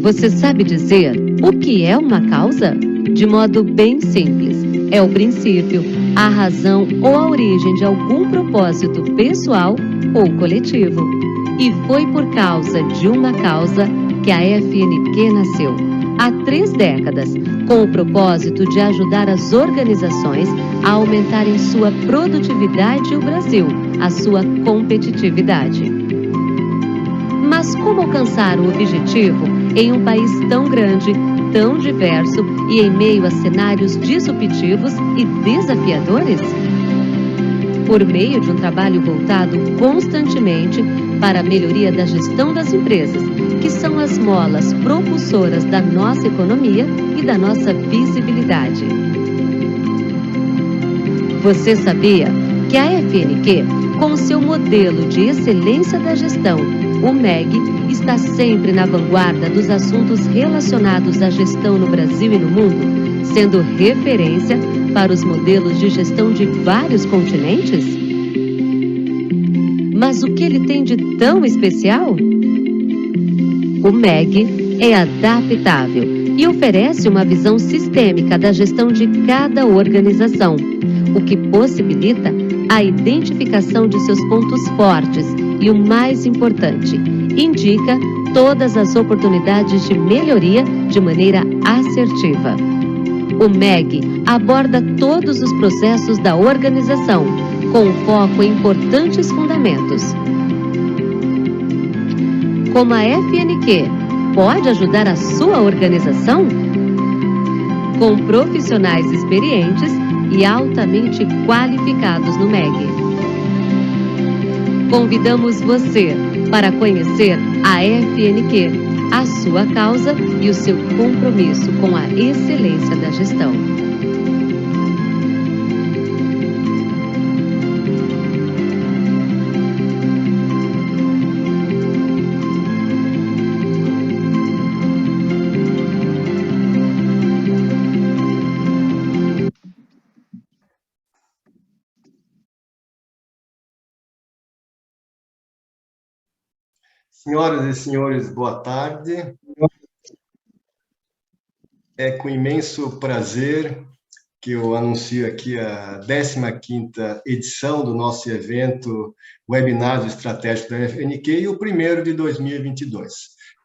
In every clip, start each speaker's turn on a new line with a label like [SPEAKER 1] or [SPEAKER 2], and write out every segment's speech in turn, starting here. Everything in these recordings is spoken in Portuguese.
[SPEAKER 1] Você sabe dizer o que é uma causa? De modo bem simples, é o princípio, a razão ou a origem de algum propósito pessoal ou coletivo. E foi por causa de uma causa que a FNQ nasceu, há 3 décadas, com o propósito de ajudar as organizações a aumentarem sua produtividade e o Brasil, a sua competitividade. Mas como alcançar o objetivo em um país tão grande, tão diverso e em meio a cenários disruptivos e desafiadores? Por meio de um trabalho voltado constantemente para a melhoria da gestão das empresas, que são as molas propulsoras da nossa economia e da nossa visibilidade. Você sabia que a FNQ, com seu modelo de excelência da gestão, o MEG, está sempre na vanguarda dos assuntos relacionados à gestão no Brasil e no mundo, sendo referência para os modelos de gestão de vários continentes? Mas o que ele tem de tão especial? O MEG é adaptável e oferece uma visão sistêmica da gestão de cada organização, o que possibilita a identificação de seus pontos fortes e, o mais importante, indica todas as oportunidades de melhoria de maneira assertiva. O MEG aborda todos os processos da organização, com foco em importantes fundamentos. Como a FNQ pode ajudar a sua organização? Com profissionais experientes e altamente qualificados no MEG. Convidamos você para conhecer a FNQ, a sua causa e o seu compromisso com a excelência da gestão.
[SPEAKER 2] Senhoras e senhores, boa tarde. É com imenso prazer que eu anuncio aqui a 15ª edição do nosso evento Webinário Estratégico da FNQ e o primeiro de 2022.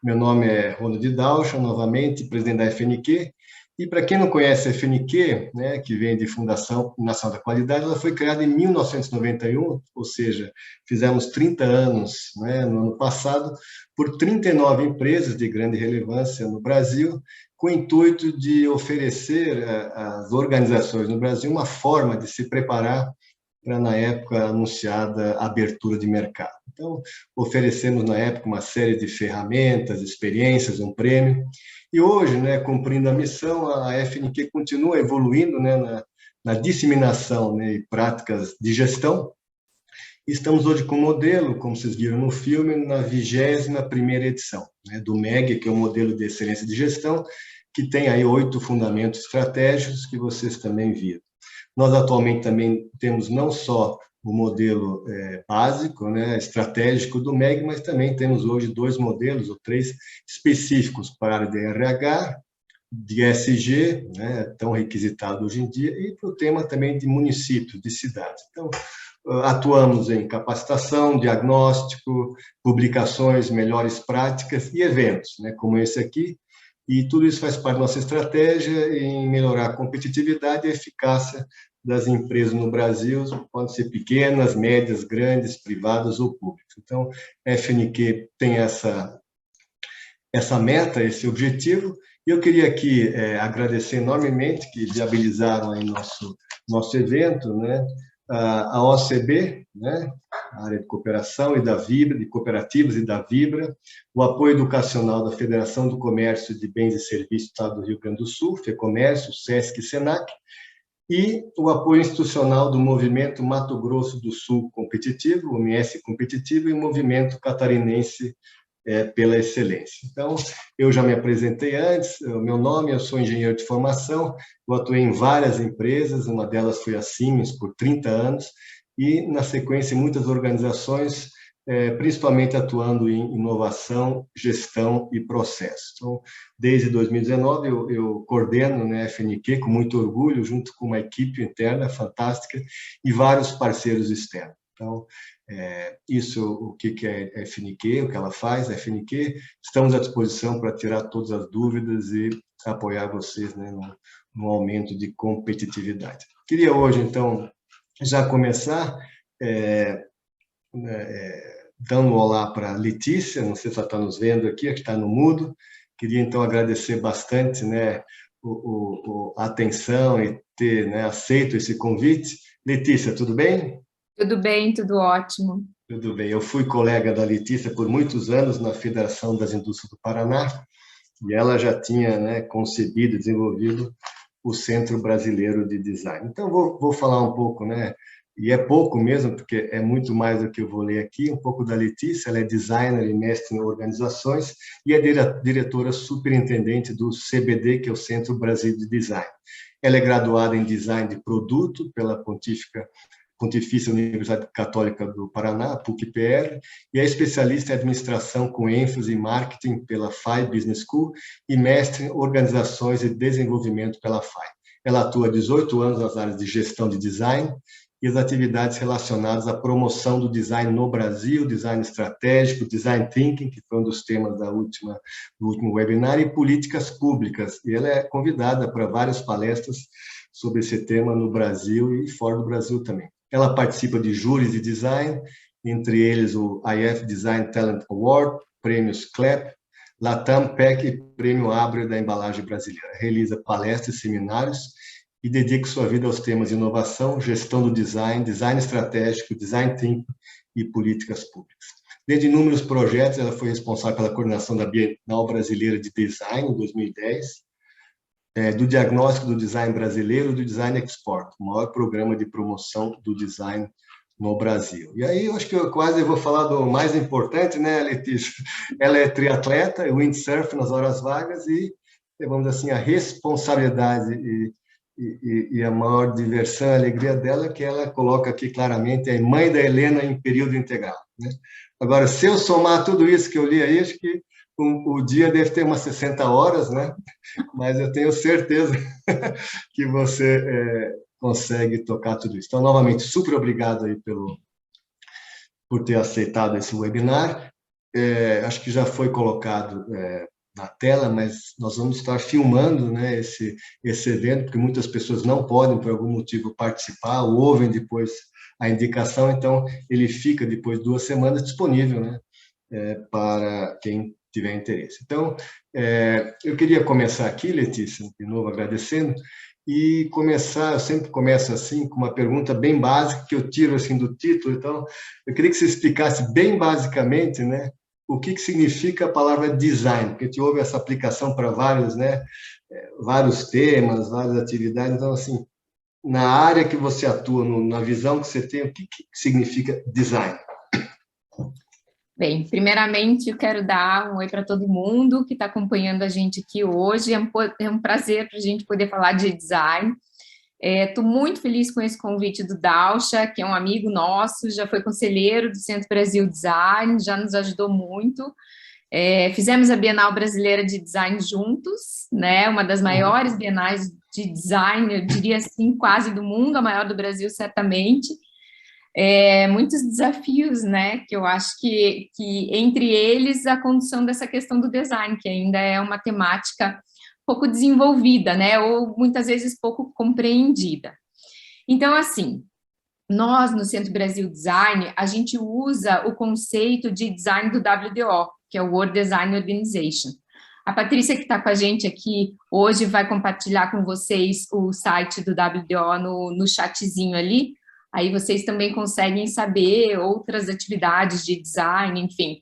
[SPEAKER 2] Meu nome é Ronald Dauschel, novamente, presidente da FNQ. E para quem não conhece a FNQ, né, que vem de Fundação Nacional da Qualidade, ela foi criada em 1991, ou seja, fizemos 30 anos, né, no ano passado, por 39 empresas de grande relevância no Brasil, com o intuito de oferecer às organizações no Brasil uma forma de se preparar para, na época, anunciada abertura de mercado. Então, oferecemos, na época, uma série de ferramentas, experiências, um prêmio. E hoje, né, cumprindo a missão, a FNQ continua evoluindo, né, na disseminação, né, e práticas de gestão. Estamos hoje com o modelo, como vocês viram no filme, na 21ª edição, né, do MEG, que é o modelo de excelência de gestão, que tem aí 8 fundamentos estratégicos que vocês também viram. Nós atualmente também temos não só o modelo básico, né, estratégico do MEG, mas também temos hoje 2 modelos, ou 3, específicos para a área de RH, de SG, né, tão requisitado hoje em dia, e para o tema também de municípios, de cidades. Então, atuamos em capacitação, diagnóstico, publicações, melhores práticas e eventos, né, como esse aqui, e tudo isso faz parte da nossa estratégia em melhorar a competitividade e a eficácia das empresas no Brasil, podem ser pequenas, médias, grandes, privadas ou públicas. Então, a FNQ tem essa meta, esse objetivo, e eu queria aqui agradecer enormemente que viabilizaram aí nosso evento, né, a OCB, né, a área de cooperação e da Vibra, de cooperativas e da Vibra, o apoio educacional da Federação do Comércio de Bens e Serviços do Estado do Rio Grande do Sul, FEComércio, SESC e SENAC, e o apoio institucional do Movimento Mato Grosso do Sul Competitivo, o MS Competitivo, e o Movimento Catarinense pela Excelência. Então, eu já me apresentei antes, o meu nome, eu sou engenheiro de formação, eu atuei em várias empresas, uma delas foi a Siemens por 30 anos, e, na sequência, em muitas organizações, principalmente atuando em inovação, gestão e processo. Então, desde 2019, eu coordeno, né, a FNQ com muito orgulho, junto com uma equipe interna fantástica e vários parceiros externos. Então, isso, o que é a FNQ, o que ela faz, a FNQ, estamos à disposição para tirar todas as dúvidas e apoiar vocês, né, no aumento de competitividade. Queria hoje, então, já começar dando um olá para a Letícia, não sei se ela está nos vendo aqui, que está no mudo. Queria, então, agradecer bastante, né, a atenção e ter, né, aceito esse convite. Letícia, tudo bem?
[SPEAKER 3] Tudo bem, tudo ótimo.
[SPEAKER 2] Tudo bem. Eu fui colega da Letícia por muitos anos na Federação das Indústrias do Paraná, e ela já tinha, né, concebido e desenvolvido o Centro Brasileiro de Design. Então, vou falar um pouco, né, e é pouco mesmo, porque é muito mais do que eu vou ler aqui, um pouco da Letícia. Ela é designer e mestre em organizações e é diretora superintendente do CBD, que é o Centro Brasileiro de Design. Ela é graduada em design de produto pela Pontifícia Universidade Católica do Paraná, PUC-PR, e é especialista em administração com ênfase em marketing pela FAI Business School e mestre em organizações e desenvolvimento pela FAI. Ela atua há 18 anos nas áreas de gestão de design e as atividades relacionadas à promoção do design no Brasil, design estratégico, design thinking, que foi um dos temas do último webinar, e políticas públicas. E ela é convidada para várias palestras sobre esse tema no Brasil e fora do Brasil também. Ela participa de júris de design, entre eles o IF Design Talent Award, prêmios CLEP, Latam PEC e Prêmio Abra da Embalagem Brasileira. Realiza palestras e seminários e dedica sua vida aos temas de inovação, gestão do design, design estratégico, design thinking e políticas públicas. Desde inúmeros projetos, ela foi responsável pela coordenação da Bienal Brasileira de Design, em 2010, do diagnóstico do design brasileiro e do Design Export, o maior programa de promoção do design no Brasil. E aí, eu acho que eu quase vou falar do mais importante, né, Letícia? Ela é triatleta, windsurf nas horas vagas e, vamos dizer assim, a responsabilidade e a maior diversão e alegria dela é que ela coloca aqui claramente a mãe da Helena em período integral, né? Agora, se eu somar tudo isso que eu li aí, acho que o dia deve ter umas 60 horas, né? Mas eu tenho certeza que você consegue tocar tudo isso. Então, novamente, super obrigado aí por ter aceitado esse webinar. Acho que já foi colocado na tela, mas nós vamos estar filmando, né, esse evento, porque muitas pessoas não podem, por algum motivo, participar, ou ouvem depois a indicação, então ele fica, depois de 2 semanas, disponível, né, para quem tiver interesse. Então, eu queria começar aqui, Letícia, de novo agradecendo, e começar, eu sempre começo assim, com uma pergunta bem básica, que eu tiro assim do título, então, eu queria que você explicasse bem basicamente, né, o que significa a palavra design, porque a gente ouve essa aplicação para vários, né, vários temas, várias atividades, então, assim, na área que você atua, na visão que você tem, o que significa design?
[SPEAKER 3] Bem, primeiramente eu quero dar um oi para todo mundo que está acompanhando a gente aqui hoje. É um prazer para a gente poder falar de design. Estou muito feliz com esse convite do Dalcha, que é um amigo nosso, já foi conselheiro do Centro Brasil Design, já nos ajudou muito. Fizemos a Bienal Brasileira de Design juntos, né? Uma das maiores bienais de design, eu diria assim, quase do mundo, a maior do Brasil, certamente. Muitos desafios, né, que eu acho que entre eles a condução dessa questão do design, que ainda é uma temática pouco desenvolvida, né, ou muitas vezes pouco compreendida. Então, assim, nós no Centro Brasil Design, a gente usa o conceito de design do WDO, que é o World Design Organization. A Patrícia, que está com a gente aqui hoje, vai compartilhar com vocês o site do WDO no chatzinho ali. Aí vocês também conseguem saber outras atividades de design, enfim,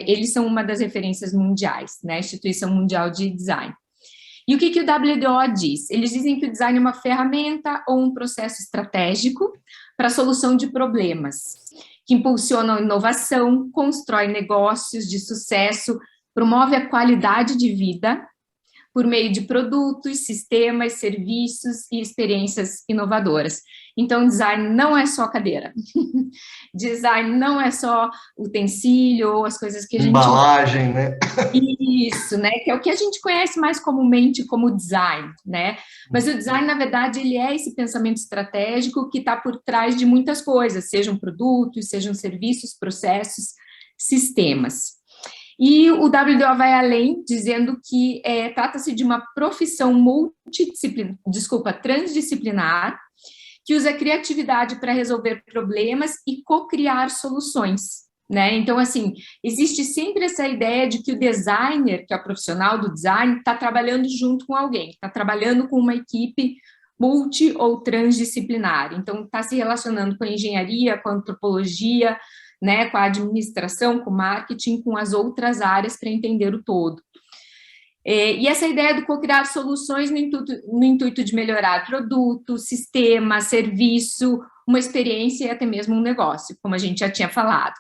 [SPEAKER 3] eles são uma das referências mundiais, né? Instituição Mundial de Design. E o que o WDO diz? Eles dizem que o design é uma ferramenta ou um processo estratégico para a solução de problemas, que impulsionam a inovação, constrói negócios de sucesso, promove a qualidade de vida, por meio de produtos, sistemas, serviços e experiências inovadoras. Então, design não é só cadeira. Design não é só utensílio ou as coisas que a gente...
[SPEAKER 2] Embalagem, né?
[SPEAKER 3] Isso, né? Que é o que a gente conhece mais comumente como design, né? Mas o design, na verdade, ele é esse pensamento estratégico que está por trás de muitas coisas, sejam produtos, sejam serviços, processos, sistemas. E o WDO vai além, dizendo que trata-se de uma profissão transdisciplinar, que usa criatividade para resolver problemas e co-criar soluções, né? Então, assim, existe sempre essa ideia de que o designer, que é o profissional do design, está trabalhando junto com alguém, está trabalhando com uma equipe multi ou transdisciplinar. Então, está se relacionando com a engenharia, com a antropologia, né, com a administração, com o marketing, com as outras áreas para entender o todo. E essa ideia do co-criar soluções no intuito de melhorar produto, sistema, serviço, uma experiência e até mesmo um negócio, como a gente já tinha falado.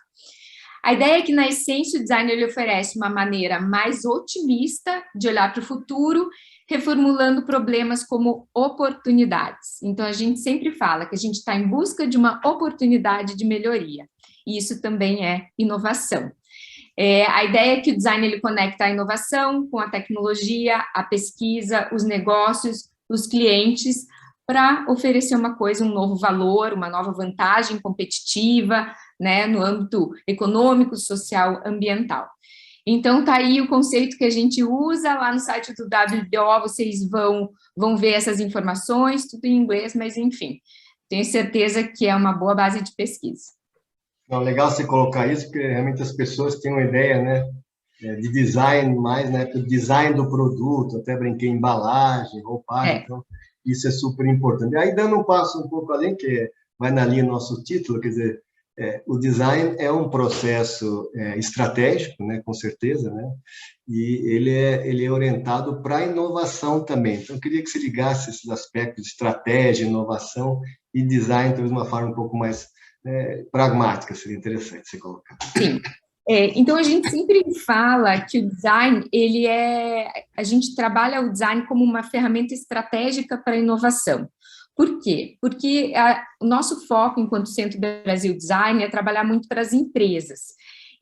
[SPEAKER 3] A ideia é que, na essência, o design ele oferece uma maneira mais otimista de olhar para o futuro, reformulando problemas como oportunidades. Então, a gente sempre fala que a gente está em busca de uma oportunidade de melhoria. E isso também é inovação. A ideia é que o design ele conecta a inovação com a tecnologia, a pesquisa, os negócios, os clientes, para oferecer uma coisa, um novo valor, uma nova vantagem competitiva, né, no âmbito econômico, social, ambiental. Então, tá aí o conceito que a gente usa lá no site do WDO, vocês vão ver essas informações, tudo em inglês, mas enfim, tenho certeza que é uma boa base de pesquisa.
[SPEAKER 2] Não, legal você colocar isso, porque realmente as pessoas têm uma ideia, né, de design mais, né, do design do produto, até brinquei embalagem, roupagem, então isso é super importante. E aí, dando um passo um pouco além, que vai na linha do nosso título, quer dizer, o design é um processo estratégico, né, com certeza, né, e ele é orientado para a inovação também. Então, eu queria que você ligasse esses aspectos de estratégia, inovação e design, talvez de uma forma um pouco mais pragmática, seria interessante você colocar.
[SPEAKER 3] Sim. Então, a gente sempre fala que o design, a gente trabalha o design como uma ferramenta estratégica para a inovação. Por quê? Porque o nosso foco, enquanto Centro Brasil Design, é trabalhar muito para as empresas.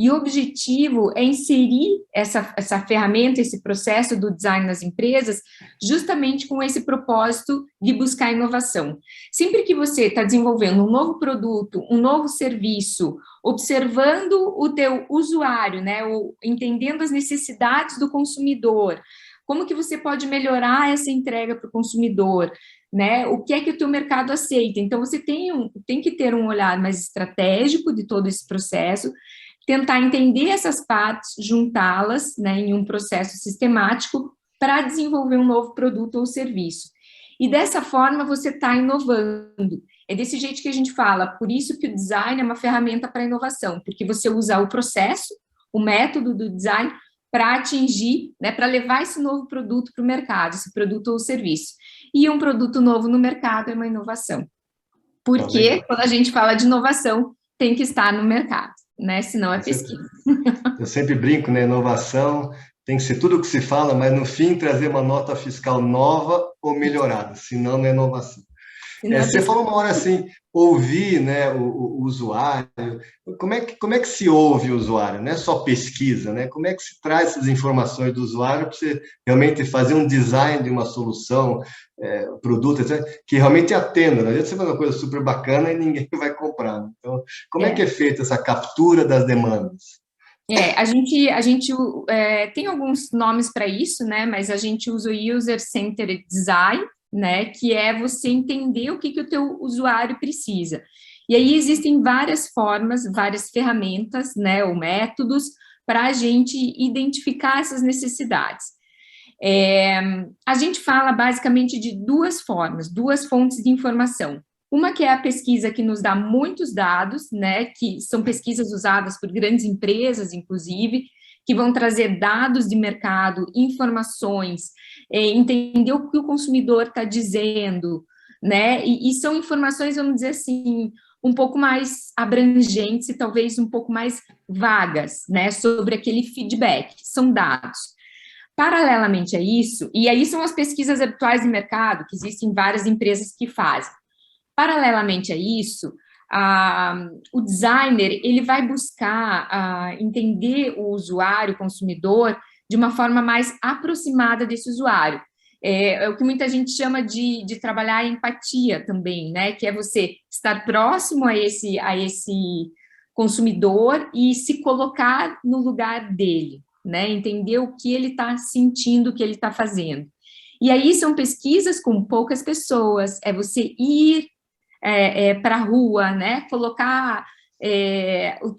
[SPEAKER 3] E o objetivo é inserir essa ferramenta, esse processo do design nas empresas, justamente com esse propósito de buscar inovação. Sempre que você está desenvolvendo um novo produto, um novo serviço, observando o teu usuário, né, entendendo as necessidades do consumidor, como que você pode melhorar essa entrega para o consumidor, né, o que é que o teu mercado aceita. Então, você tem que ter um olhar mais estratégico de todo esse processo, tentar entender essas partes, juntá-las, né, em um processo sistemático para desenvolver um novo produto ou serviço. E dessa forma você está inovando. É desse jeito que a gente fala, por isso que o design é uma ferramenta para inovação, porque você usa o processo, o método do design para atingir, né, para levar esse novo produto para o mercado, esse produto ou serviço. E um produto novo no mercado é uma inovação. Porque quando a gente fala de inovação, tem que estar no mercado, né? Senão é pesquisa.
[SPEAKER 2] Eu sempre brinco, né? Inovação tem que ser tudo o que se fala, mas no fim trazer uma nota fiscal nova ou melhorada, senão não é inovação. Você falou uma hora assim, ouvir, né, o usuário. Como é que se ouve o usuário? Não é só pesquisa, né? Como é que se traz essas informações do usuário para você realmente fazer um design de uma solução, produto, etc., que realmente atenda. Não adianta você fazer uma coisa super bacana e ninguém vai comprar. Né? Então, como é que é feita essa captura das demandas?
[SPEAKER 3] A gente tem alguns nomes para isso, né? Mas a gente usa o User-Centered Design, né, que é você entender o que o teu usuário precisa. E aí existem várias formas, várias ferramentas, né, ou métodos para a gente identificar essas necessidades. A gente fala basicamente de duas formas, duas fontes de informação. Uma que é a pesquisa que nos dá muitos dados, né, que são pesquisas usadas por grandes empresas, inclusive, que vão trazer dados de mercado, informações, entender o que o consumidor está dizendo, né? E são informações, vamos dizer assim, um pouco mais abrangentes e talvez um pouco mais vagas, né? Sobre aquele feedback, são dados. Paralelamente a isso, e aí são as pesquisas habituais de mercado, que existem várias empresas que fazem. Paralelamente a isso, o designer, ele vai buscar entender o usuário, o consumidor, de uma forma mais aproximada desse usuário. É o que muita gente chama de trabalhar a empatia também, né? Que é você estar próximo a esse consumidor e se colocar no lugar dele, né? Entender o que ele está sentindo, o que ele está fazendo. E aí são pesquisas com poucas pessoas, é você ir para a rua, né? Colocar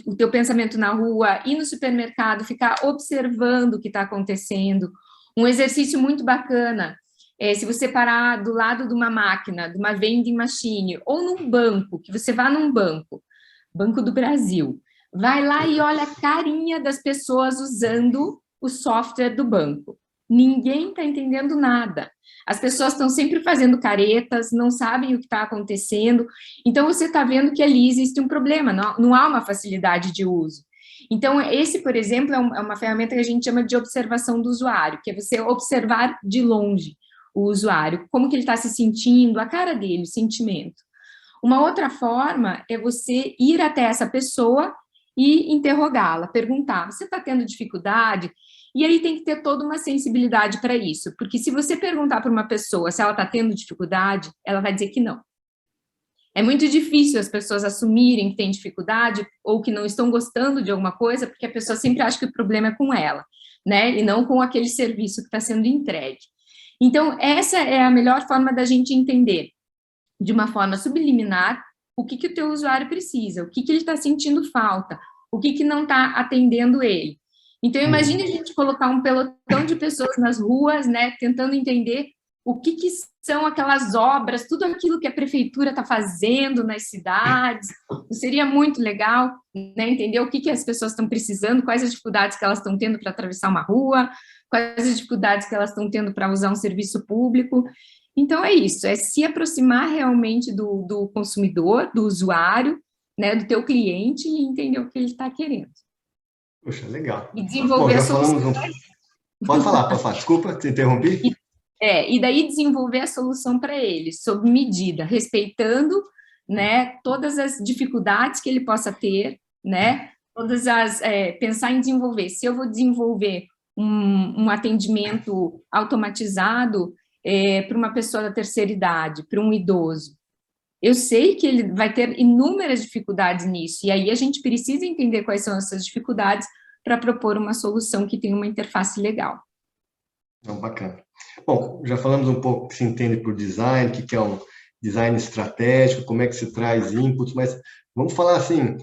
[SPEAKER 3] o teu pensamento na rua, ir no supermercado, ficar observando o que está acontecendo. Um exercício muito bacana se você parar do lado de uma máquina, de uma vending machine, ou num banco, que você vá num banco, Banco do Brasil, vai lá e olha a carinha das pessoas usando o software do banco. Ninguém está entendendo nada. As pessoas estão sempre fazendo caretas, não sabem o que está acontecendo. Então, você está vendo que ali existe um problema, não há uma facilidade de uso. Então, esse, por exemplo, é uma ferramenta que a gente chama de observação do usuário, que é você observar de longe o usuário, como que ele está se sentindo, a cara dele, o sentimento. Uma outra forma é você ir até essa pessoa e interrogá-la, perguntar, você está tendo dificuldade? E aí tem que ter toda uma sensibilidade para isso, porque se você perguntar para uma pessoa se ela está tendo dificuldade, ela vai dizer que não. É muito difícil as pessoas assumirem que têm dificuldade ou que não estão gostando de alguma coisa, porque a pessoa sempre acha que o problema é com ela, né? E não com aquele serviço que está sendo entregue. Então, essa é a melhor forma da gente entender, de uma forma subliminar, o que o teu usuário precisa, o que ele está sentindo falta, o que não está atendendo ele. Então, imagine a gente colocar um pelotão de pessoas nas ruas, né, tentando entender o que são aquelas obras, tudo aquilo que a prefeitura está fazendo nas cidades. Seria muito legal, né, entender o que as pessoas estão precisando, quais as dificuldades que elas estão tendo para atravessar uma rua, quais as dificuldades que elas estão tendo para usar um serviço público. Então, é isso, é se aproximar realmente do consumidor, do usuário, né, do teu cliente e entender o que ele está querendo.
[SPEAKER 2] Puxa, legal.
[SPEAKER 3] E desenvolver a solução.
[SPEAKER 2] Pode falar, desculpa, te interrompi.
[SPEAKER 3] E daí desenvolver a solução para ele, sob medida, respeitando, né, todas as dificuldades que ele possa ter, né, pensar em desenvolver. Se eu vou desenvolver um atendimento automatizado para uma pessoa da terceira idade, para um idoso, eu sei que ele vai ter inúmeras dificuldades nisso, e aí a gente precisa entender quais são essas dificuldades para propor uma solução que tenha uma interface legal.
[SPEAKER 2] Bacana. Bom, já falamos um pouco o que se entende por design, o que é um design estratégico, como é que se traz inputs, mas vamos falar assim,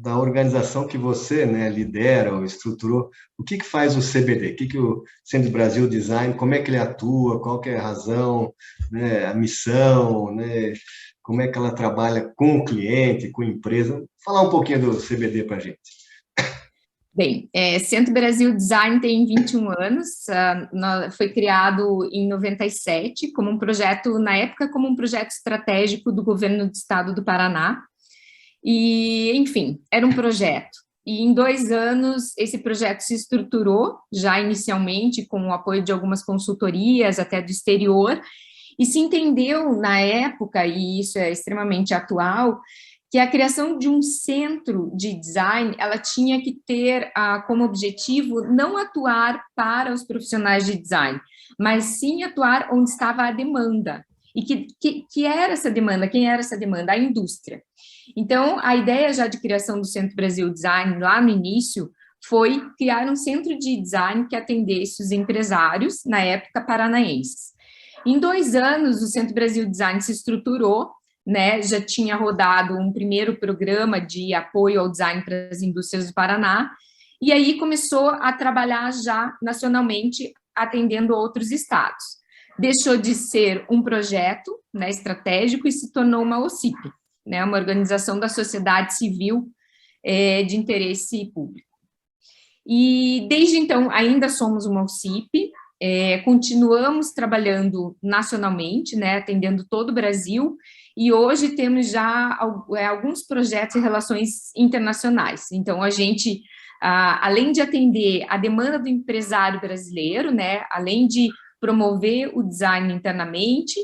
[SPEAKER 2] da organização que você, né, lidera ou estruturou, o que faz o CBD? O que o Centro Brasil Design, como é que ele atua, qual que é a razão, né, a missão, né, como é que ela trabalha com o cliente, com a empresa? Falar um pouquinho do CBD para a gente.
[SPEAKER 3] Bem, Centro Brasil Design tem 21 anos, foi criado em 97, como um projeto, na época, como um projeto estratégico do governo do estado do Paraná, e, enfim, era um projeto. E em 2 anos, esse projeto se estruturou, já inicialmente, com o apoio de algumas consultorias, até do exterior, e se entendeu na época, e isso é extremamente atual, que a criação de um centro de design, ela tinha que ter como objetivo não atuar para os profissionais de design, mas sim atuar onde estava a demanda. E que era essa demanda? Quem era essa demanda? A indústria. Então, a ideia já de criação do Centro Brasil Design, lá no início, foi criar um centro de design que atendesse os empresários, na época, paranaenses. Em 2 anos, o Centro Brasil Design se estruturou, né, já tinha rodado um primeiro programa de apoio ao design para as indústrias do Paraná, e aí começou a trabalhar já nacionalmente, atendendo outros estados. Deixou de ser um projeto, né, estratégico e se tornou uma OCIP, né, uma organização da sociedade civil de interesse público. E desde então ainda somos uma OCIP, continuamos trabalhando nacionalmente, né, atendendo todo o Brasil, e hoje temos já alguns projetos e relações internacionais. Então, a gente, além de atender a demanda do empresário brasileiro, né, além de promover o design internamente,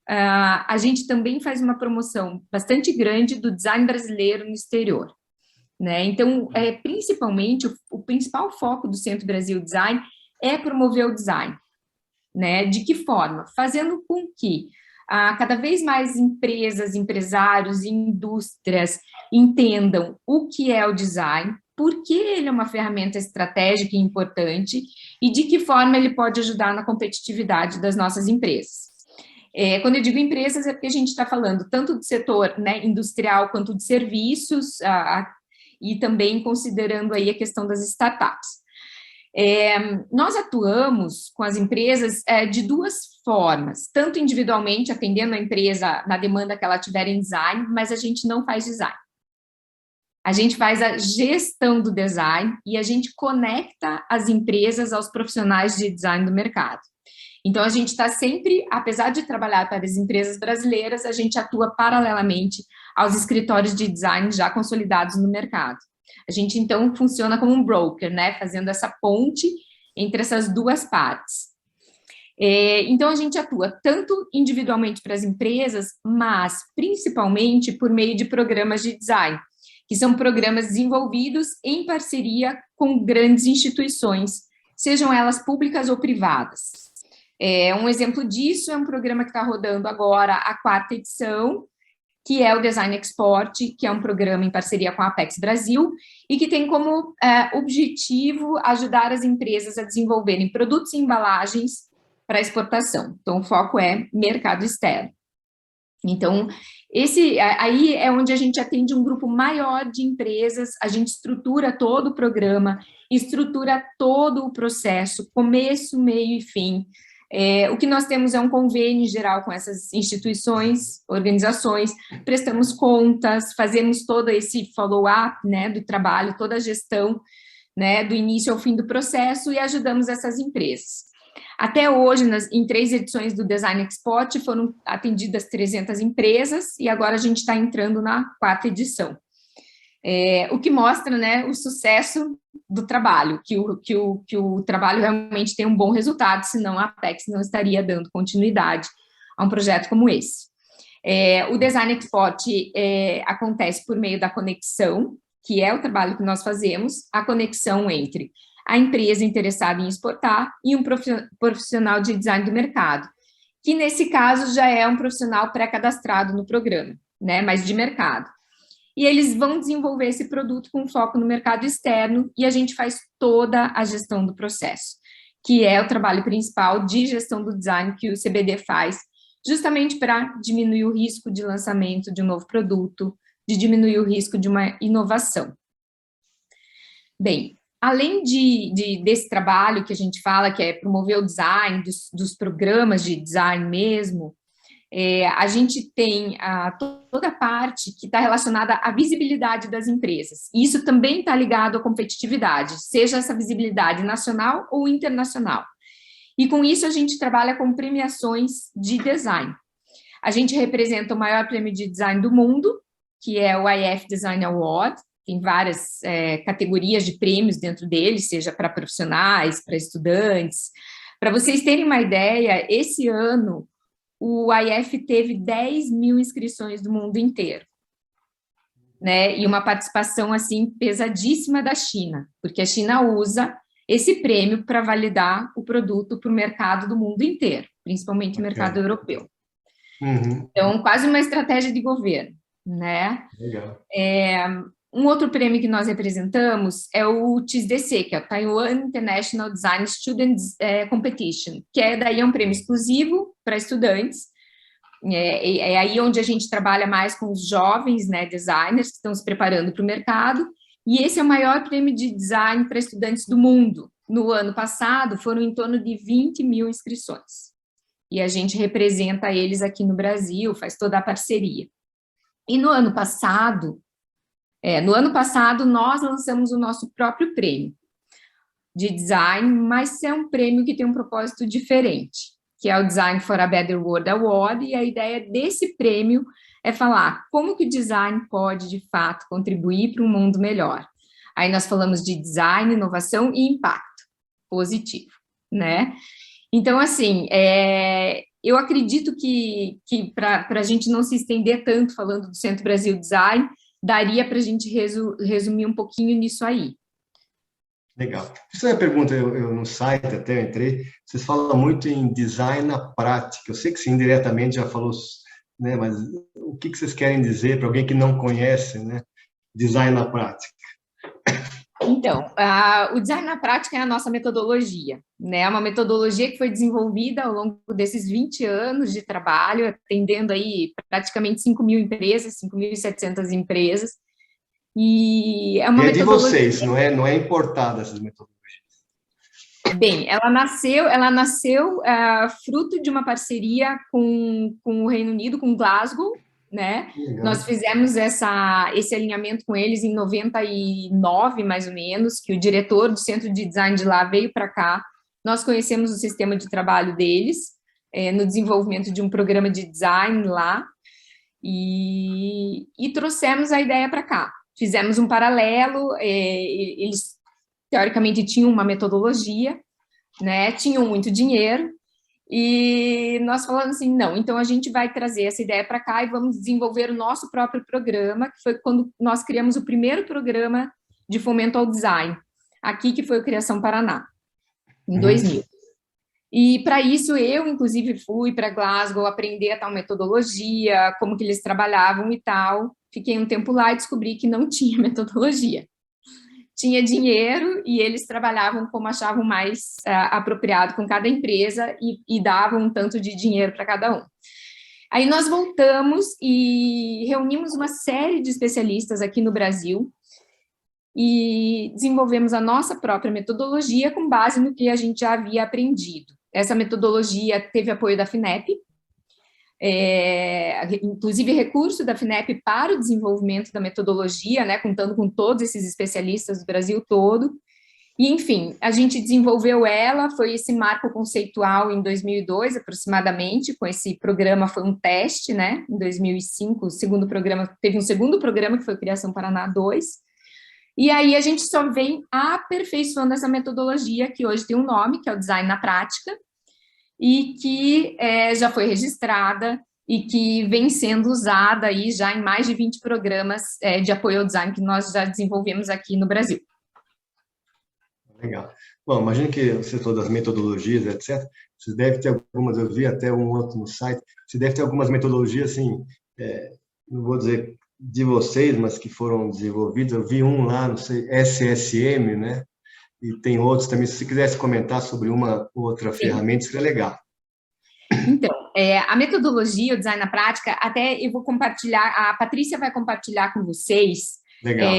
[SPEAKER 3] a gente também faz uma promoção bastante grande do design brasileiro no exterior, né? Então, principalmente, o principal foco do Centro Brasil Design é promover o design, né? De que forma? Fazendo com que cada vez mais empresas, empresários e indústrias entendam o que é o design, por que ele é uma ferramenta estratégica e importante e de que forma ele pode ajudar na competitividade das nossas empresas. Quando eu digo empresas, é porque a gente está falando tanto do setor, né, industrial quanto de serviços, e também considerando aí a questão das startups. Nós atuamos com as empresas de duas formas, tanto individualmente, atendendo a empresa na demanda que ela tiver em design, mas a gente não faz design. A gente faz a gestão do design e a gente conecta as empresas aos profissionais de design do mercado. Então, a gente está sempre, apesar de trabalhar para as empresas brasileiras, a gente atua paralelamente aos escritórios de design já consolidados no mercado. A gente, então, funciona como um broker, né, fazendo essa ponte entre essas duas partes. Então, a gente atua tanto individualmente para as empresas, mas principalmente por meio de programas de design, que são programas desenvolvidos em parceria com grandes instituições, sejam elas públicas ou privadas. Um exemplo disso é um programa que está rodando agora a 4ª edição, que é o Design Export, que é um programa em parceria com a Apex Brasil, e que tem como objetivo ajudar as empresas a desenvolverem produtos e embalagens para exportação. Então, o foco é mercado externo. Então, aí é onde a gente atende um grupo maior de empresas, a gente estrutura todo o programa, estrutura todo o processo, começo, meio e fim. O que nós temos é um convênio geral com essas instituições, organizações, prestamos contas, fazemos todo esse follow-up, né, do trabalho, toda a gestão, né, do início ao fim do processo e ajudamos essas empresas. Até hoje, em 3 edições do Design Export, foram atendidas 300 empresas e agora a gente está entrando na 4ª edição. O que mostra, né, o sucesso do trabalho, que o trabalho realmente tem um bom resultado, senão a Apex não estaria dando continuidade a um projeto como esse. O Design Export acontece por meio da conexão, que é o trabalho que nós fazemos, a conexão entre a empresa interessada em exportar e um profissional de design do mercado, que nesse caso já é um profissional pré-cadastrado no programa, né, mas de mercado. E eles vão desenvolver esse produto com foco no mercado externo e a gente faz toda a gestão do processo, que é o trabalho principal de gestão do design que o CBD faz, justamente para diminuir o risco de lançamento de um novo produto, de diminuir o risco de uma inovação. Bem, além desse trabalho que a gente fala, que é promover o design, dos programas de design mesmo, a gente tem toda a parte que está relacionada à visibilidade das empresas. E isso também está ligado à competitividade, seja essa visibilidade nacional ou internacional. E com isso a gente trabalha com premiações de design. A gente representa o maior prêmio de design do mundo, que é o IF Design Award, tem várias categorias de prêmios dentro dele, seja para profissionais, para estudantes. Para vocês terem uma ideia, esse ano o IF teve 10 mil inscrições do mundo inteiro, né? E uma participação, assim, pesadíssima da China, porque a China usa esse prêmio para validar o produto para o mercado do mundo inteiro, principalmente o mercado europeu.
[SPEAKER 2] Uhum.
[SPEAKER 3] Então, quase uma estratégia de governo, né?
[SPEAKER 2] Legal.
[SPEAKER 3] Um outro prêmio que nós representamos é o TISDC, que é o Taiwan International Design Students Competition, que daí é um prêmio exclusivo para estudantes. É aí onde a gente trabalha mais com os jovens, né, designers que estão se preparando para o mercado, e esse é o maior prêmio de design para estudantes do mundo. No ano passado, foram em torno de 20 mil inscrições, e a gente representa eles aqui no Brasil, faz toda a parceria. E no ano passado, nós lançamos o nosso próprio prêmio de design, mas é um prêmio que tem um propósito diferente, que é o Design for a Better World Award, e a ideia desse prêmio é falar como que o design pode, de fato, contribuir para um mundo melhor. Aí nós falamos de design, inovação e impacto positivo, né? Então, assim, eu acredito que para a gente não se estender tanto falando do Centro Brasil Design, daria para a gente resumir um pouquinho nisso aí.
[SPEAKER 2] Legal. Isso é uma pergunta, eu no site até eu entrei, vocês falam muito em design na prática. Eu sei que você indiretamente já falou, né, mas o que vocês querem dizer para alguém que não conhece, né, design na prática?
[SPEAKER 3] Então, o design na prática é a nossa metodologia, né? É uma metodologia que foi desenvolvida ao longo desses 20 anos de trabalho, atendendo aí praticamente 5.000 empresas, 5.700 empresas, e é uma
[SPEAKER 2] E é de
[SPEAKER 3] metodologia...
[SPEAKER 2] vocês, não é importada essas metodologias.
[SPEAKER 3] Bem, ela nasceu fruto de uma parceria com o Reino Unido, com Glasgow, né?
[SPEAKER 2] Legal.
[SPEAKER 3] Nós fizemos esse alinhamento com eles em 99, mais ou menos, que o diretor do Centro de Design de lá veio para cá. Nós conhecemos o sistema de trabalho deles, no desenvolvimento de um programa de design lá, e trouxemos a ideia para cá. Fizemos um paralelo, eles teoricamente tinham uma metodologia, né, tinham muito dinheiro, e nós falamos assim, não, então a gente vai trazer essa ideia para cá e vamos desenvolver o nosso próprio programa, que foi quando nós criamos o primeiro programa de fomento ao design, aqui que foi o Criação Paraná, em 2000. E para isso eu, inclusive, fui para Glasgow aprender a tal metodologia, como que eles trabalhavam e tal. Fiquei um tempo lá e descobri que não tinha metodologia. Tinha dinheiro e eles trabalhavam como achavam mais apropriado com cada empresa e davam um tanto de dinheiro para cada um. Aí nós voltamos e reunimos uma série de especialistas aqui no Brasil e desenvolvemos a nossa própria metodologia com base no que a gente já havia aprendido. Essa metodologia teve apoio da FINEP, inclusive recurso da FINEP para o desenvolvimento da metodologia, né, contando com todos esses especialistas do Brasil todo, e enfim, a gente desenvolveu ela, foi esse marco conceitual em 2002 aproximadamente, com esse programa foi um teste, né, em 2005, o segundo programa, teve um segundo programa que foi Criação Paraná 2, e aí a gente só vem aperfeiçoando essa metodologia, que hoje tem um nome, que é o Design na Prática, e que já foi registrada e que vem sendo usada aí já em mais de 20 programas de apoio ao design que nós já desenvolvemos aqui no Brasil.
[SPEAKER 2] Legal. Bom, imagino que você falou das metodologias, etc. Vocês devem ter algumas, eu vi até um outro no site, você deve ter algumas metodologias, assim, não vou dizer de vocês, mas que foram desenvolvidas. Eu vi um lá, não sei, SSM, né? E tem outros também. Se você quisesse comentar sobre uma outra ferramenta, seria legal.
[SPEAKER 3] Então, a metodologia, o design na prática, até eu vou compartilhar, a Patrícia vai compartilhar com vocês.
[SPEAKER 2] Legal.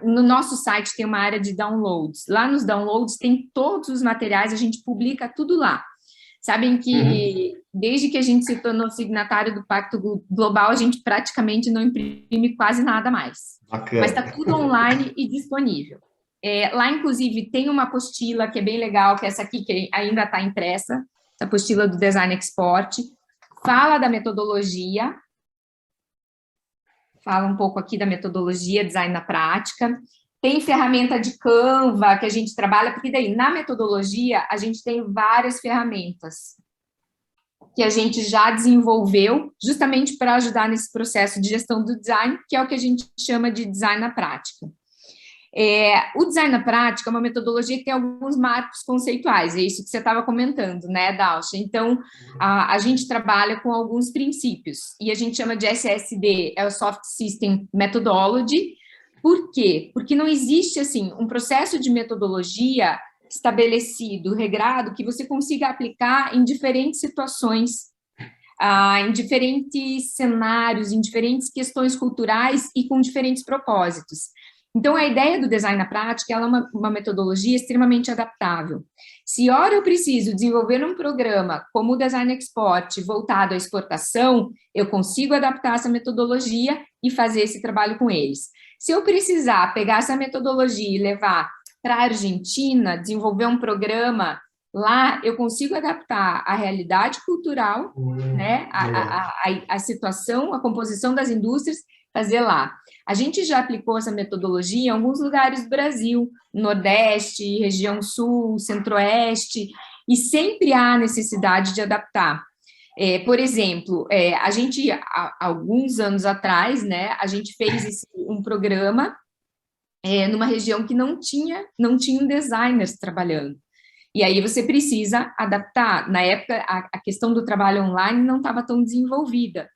[SPEAKER 3] No nosso site tem uma área de downloads. Lá nos downloads tem todos os materiais, a gente publica tudo lá. Sabem que desde que a gente se tornou signatário do Pacto Global, a gente praticamente não imprime quase nada mais.
[SPEAKER 2] Bacana.
[SPEAKER 3] Mas está tudo online e disponível. Lá, inclusive, tem uma apostila que é bem legal, que é essa aqui, que ainda está impressa, essa apostila do Design Export, fala da metodologia, fala um pouco aqui da metodologia, design na prática, tem ferramenta de Canva que a gente trabalha, porque daí, na metodologia, a gente tem várias ferramentas que a gente já desenvolveu justamente para ajudar nesse processo de gestão do design, que é o que a gente chama de design na prática. O design na prática é uma metodologia que tem alguns marcos conceituais, é isso que você estava comentando, né, Dalcha? Então, a gente trabalha com alguns princípios, e a gente chama de SSD, é o Soft System Methodology. Por quê? Porque não existe, assim, um processo de metodologia estabelecido, regrado, que você consiga aplicar em diferentes situações, em diferentes cenários, em diferentes questões culturais e com diferentes propósitos. Então, a ideia do design na prática ela é uma metodologia extremamente adaptável. Se, ora, eu preciso desenvolver um programa como o Design Export voltado à exportação, eu consigo adaptar essa metodologia e fazer esse trabalho com eles. Se eu precisar pegar essa metodologia e levar para a Argentina, desenvolver um programa Lá eu consigo adaptar a realidade cultural, né, a situação, a composição das indústrias, fazer lá. A gente já aplicou essa metodologia em alguns lugares do Brasil, Nordeste, região Sul, Centro-Oeste, e sempre há necessidade de adaptar. Por exemplo, a gente, há alguns anos atrás, né, a gente fez um programa numa região que não tinham designers trabalhando. E aí você precisa adaptar. Na época, a questão do trabalho online não estava tão desenvolvida,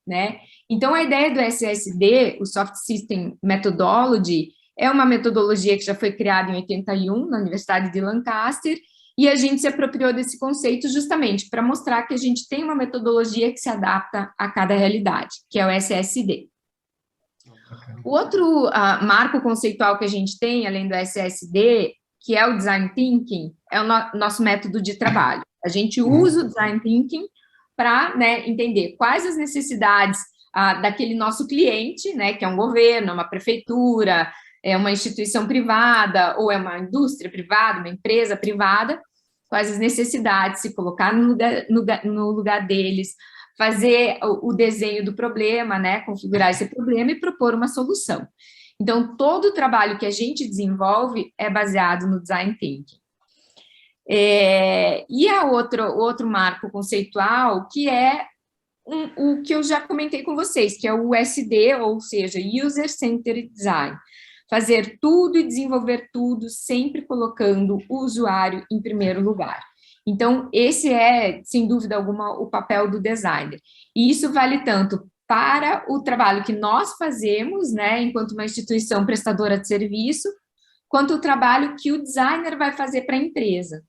[SPEAKER 3] né? Então, a ideia do SSD, o Soft System Methodology, é uma metodologia que já foi criada em 81 na Universidade de Lancaster, e a gente se apropriou desse conceito justamente para mostrar que a gente tem uma metodologia que se adapta a cada realidade, que é o SSD. O outro marco conceitual que a gente tem, além do SSD, que é o Design Thinking, é o nosso método de trabalho. A gente usa o Design Thinking para, né, entender quais as necessidades daquele nosso cliente, né, que é um governo, uma prefeitura, é uma instituição privada, ou é uma indústria privada, uma empresa privada, quais as necessidades, se colocar no lugar deles, fazer o desenho do problema, né, configurar esse problema e propor uma solução. Então, todo o trabalho que a gente desenvolve é baseado no Design Thinking. E o outro marco conceitual, que é o que eu já comentei com vocês, que é o USD, ou seja, User Centered Design. Fazer tudo e desenvolver tudo, sempre colocando o usuário em primeiro lugar. Então, esse é, sem dúvida alguma, o papel do designer. E isso vale tanto para o trabalho que nós fazemos, né, enquanto uma instituição prestadora de serviço, quanto o trabalho que o designer vai fazer para a empresa,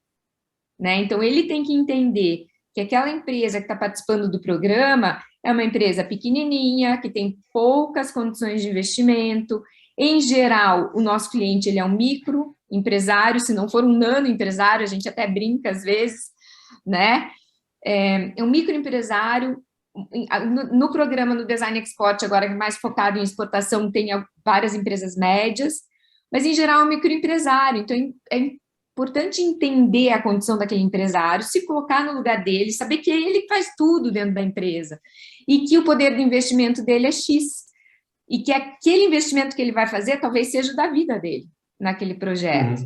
[SPEAKER 3] né? Então, ele tem que entender que aquela empresa que está participando do programa é uma empresa pequenininha, que tem poucas condições de investimento. Em geral, o nosso cliente ele é um microempresário, se não for um nano empresário, a gente até brinca às vezes, né? É um microempresário. No programa, no Design Export, agora mais focado em exportação, tem várias empresas médias, mas, em geral, é um microempresário. Então, é importante entender a condição daquele empresário, se colocar no lugar dele, saber que ele faz tudo dentro da empresa e que o poder de investimento dele é X e que aquele investimento que ele vai fazer talvez seja o da vida dele naquele projeto.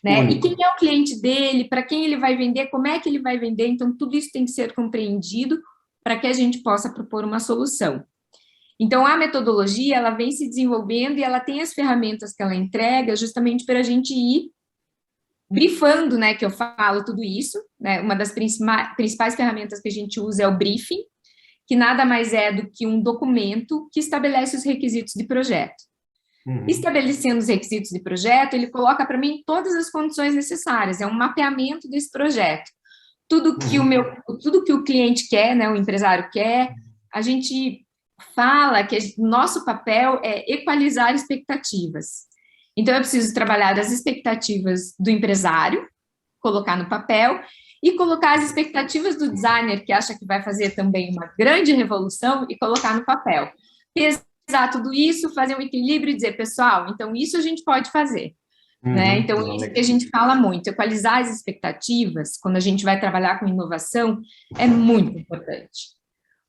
[SPEAKER 3] Né? E quem é o cliente dele, para quem ele vai vender, como é que ele vai vender. Então, tudo isso tem que ser compreendido para que a gente possa propor uma solução. Então, a metodologia, ela vem se desenvolvendo e ela tem as ferramentas que ela entrega justamente para a gente ir brifando, né, que eu falo tudo isso, né, uma das principais ferramentas que a gente usa é o briefing, que nada mais é do que um documento que estabelece os requisitos de projeto. Estabelecendo os requisitos de projeto, ele coloca para mim todas as condições necessárias, é um mapeamento desse projeto. Tudo que o cliente quer, né, o empresário quer, a gente fala que nosso papel é equalizar expectativas. Então, eu preciso trabalhar as expectativas do empresário, colocar no papel, e colocar as expectativas do designer, que acha que vai fazer também uma grande revolução, e colocar no papel. Pesar tudo isso, fazer um equilíbrio e dizer, pessoal, então isso a gente pode fazer. Né? Então, isso que a gente fala muito, equalizar as expectativas, quando a gente vai trabalhar com inovação, é muito importante.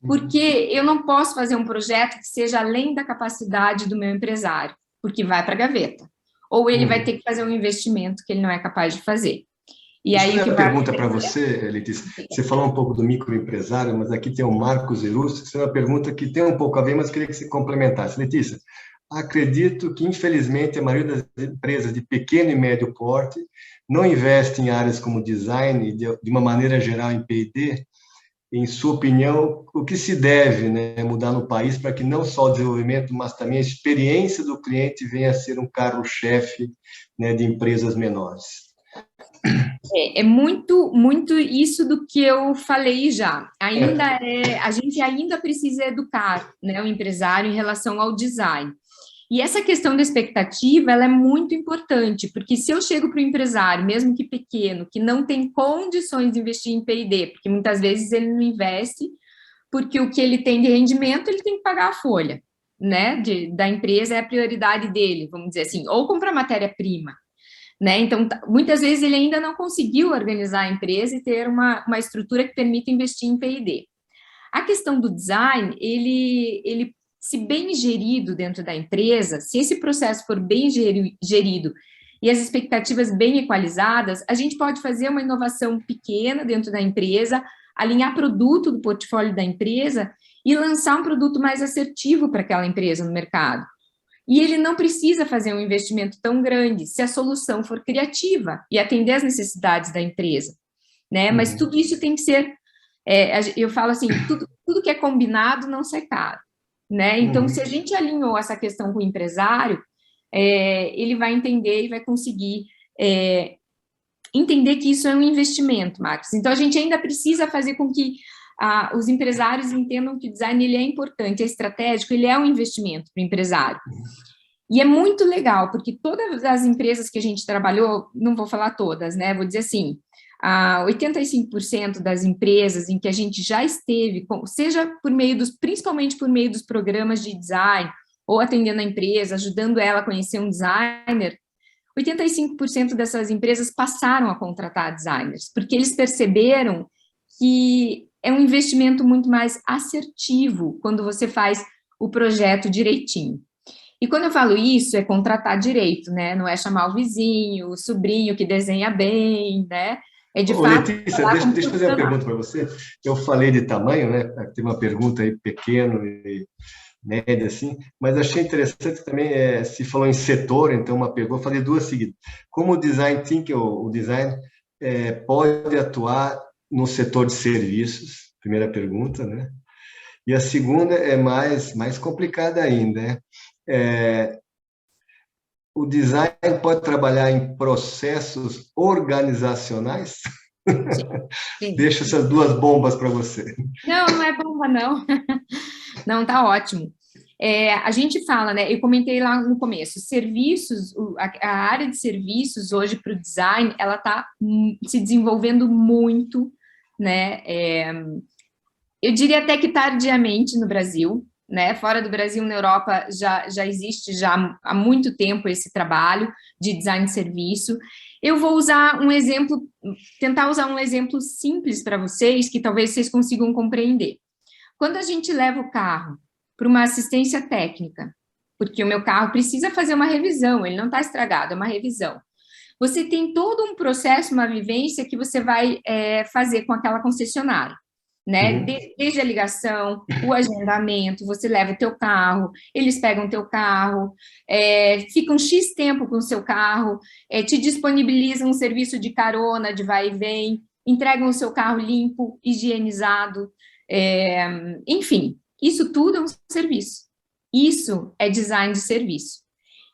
[SPEAKER 3] Porque eu não posso fazer um projeto que seja além da capacidade do meu empresário, porque vai para a gaveta. Ou ele vai ter que fazer um investimento que ele não é capaz de fazer. E aí,
[SPEAKER 2] uma pergunta para você, Letícia. Você falou um pouco do microempresário, mas aqui tem o Marcos Erus, que é uma pergunta que tem um pouco a ver, mas queria que você complementasse. Letícia, acredito que, infelizmente, a maioria das empresas de pequeno e médio porte não investe em áreas como design, de uma maneira geral, em P&D. Em sua opinião, o que se deve, né, mudar no país para que não só o desenvolvimento, mas também a experiência do cliente venha a ser um carro-chefe, né, de empresas menores?
[SPEAKER 3] É muito, muito isso do que eu falei já. A gente ainda precisa educar, né, o empresário em relação ao design. E essa questão da expectativa, ela é muito importante, porque se eu chego para o empresário, mesmo que pequeno, que não tem condições de investir em P&D, porque muitas vezes ele não investe, porque o que ele tem de rendimento, ele tem que pagar a folha, né, da empresa, é a prioridade dele, vamos dizer assim, ou comprar matéria-prima, né? Então, muitas vezes ele ainda não conseguiu organizar a empresa e ter uma estrutura que permita investir em P&D. A questão do design, ele se bem gerido dentro da empresa, se esse processo for bem gerido e as expectativas bem equalizadas, a gente pode fazer uma inovação pequena dentro da empresa, alinhar produto do portfólio da empresa e lançar um produto mais assertivo para aquela empresa no mercado. E ele não precisa fazer um investimento tão grande se a solução for criativa e atender às necessidades da empresa, né? Mas tudo isso tem que ser, eu falo assim, tudo que é combinado não sai caro, né? Então, se a gente alinhou essa questão com o empresário, ele vai entender e vai conseguir entender que isso é um investimento, Marcos. Então, a gente ainda precisa fazer com que os empresários entendam que o design ele é importante, é estratégico, ele é um investimento para o empresário. E é muito legal, porque todas as empresas que a gente trabalhou, não vou falar todas, né? Vou dizer assim, 85% das empresas em que a gente já esteve, seja principalmente por meio dos programas de design, ou atendendo a empresa, ajudando ela a conhecer um designer, 85% dessas empresas passaram a contratar designers, porque eles perceberam que é um investimento muito mais assertivo quando você faz o projeto direitinho. E quando eu falo isso, é contratar direito, né? Não é chamar o vizinho, o sobrinho que desenha bem, né? É de fato...
[SPEAKER 2] Letícia, deixa eu fazer uma pergunta para você. Eu falei de tamanho, né? Tem uma pergunta aí, pequeno e média, assim, mas achei interessante também, se falou em setor, então vou fazer duas seguidas. Como o design thinking, o design, pode atuar no setor de serviços? Primeira pergunta, né? E a segunda é mais complicada ainda, né? O design pode trabalhar em processos organizacionais? Sim. Deixo essas duas bombas para você.
[SPEAKER 3] Não é bomba, não. Não, tá ótimo. A gente fala, né? Eu comentei lá no começo, serviços, a área de serviços hoje para o design, ela está se desenvolvendo muito, né? Eu diria até que tardiamente no Brasil, né? Fora do Brasil, na Europa, já existe já há muito tempo esse trabalho de design de serviço. Eu vou usar um exemplo, tentar usar um exemplo simples para vocês, que talvez vocês consigam compreender. Quando a gente leva o carro para uma assistência técnica, porque o meu carro precisa fazer uma revisão, ele não está estragado, é uma revisão. Você tem todo um processo, uma vivência que você vai fazer com aquela concessionária, né? Desde a ligação, o agendamento, você leva o teu carro, eles pegam o teu carro, ficam X tempo com o seu carro, te disponibilizam um serviço de carona, de vai e vem, entregam o seu carro limpo, higienizado, enfim, isso tudo é um serviço. Isso é design de serviço.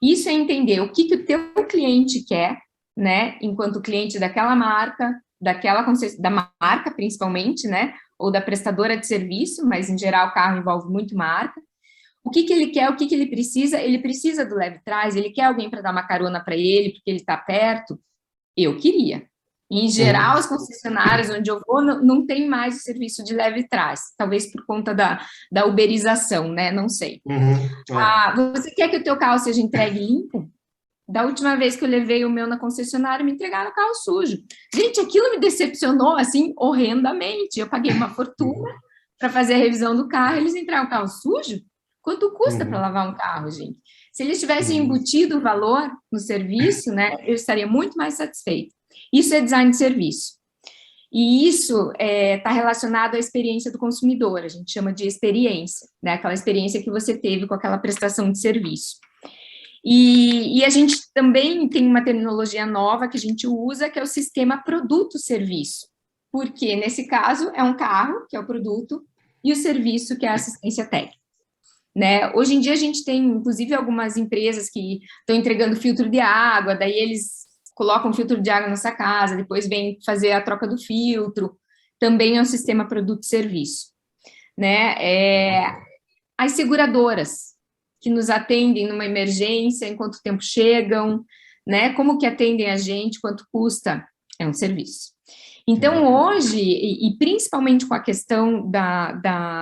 [SPEAKER 3] Isso é entender o que o teu cliente quer, né? Enquanto cliente daquela marca, da marca principalmente, né? Ou da prestadora de serviço, mas em geral o carro envolve muito marca. O que ele quer, o que ele precisa do leve-trás, ele quer alguém para dar uma carona para ele, porque ele está perto. Eu queria. E, em geral, as concessionárias onde eu vou não tem mais o serviço de leve-trás, talvez por conta da uberização, né? Não sei. Você quer que o teu carro seja entregue limpo? Da última vez que eu levei o meu na concessionária, me entregaram o carro sujo. Gente, aquilo me decepcionou, assim, horrendamente. Eu paguei uma fortuna para fazer a revisão do carro, eles entregaram o carro sujo? Quanto custa para lavar um carro, gente? Se eles tivessem embutido o valor no serviço, né, eu estaria muito mais satisfeita. Isso é design de serviço. E isso está relacionado à experiência do consumidor, a gente chama de experiência, né, aquela experiência que você teve com aquela prestação de serviço. E a gente também tem uma terminologia nova que a gente usa, que é o sistema produto-serviço, porque nesse caso é um carro, que é o produto, e o serviço, que é a assistência técnica. Né? Hoje em dia a gente tem, inclusive, algumas empresas que estão entregando filtro de água, daí eles colocam filtro de água na sua casa, depois vem fazer a troca do filtro, também é um sistema produto-serviço. Né? As seguradoras, que nos atendem numa emergência, em quanto tempo chegam, né? Como que atendem a gente, quanto custa, é um serviço. Então, hoje, e principalmente com a questão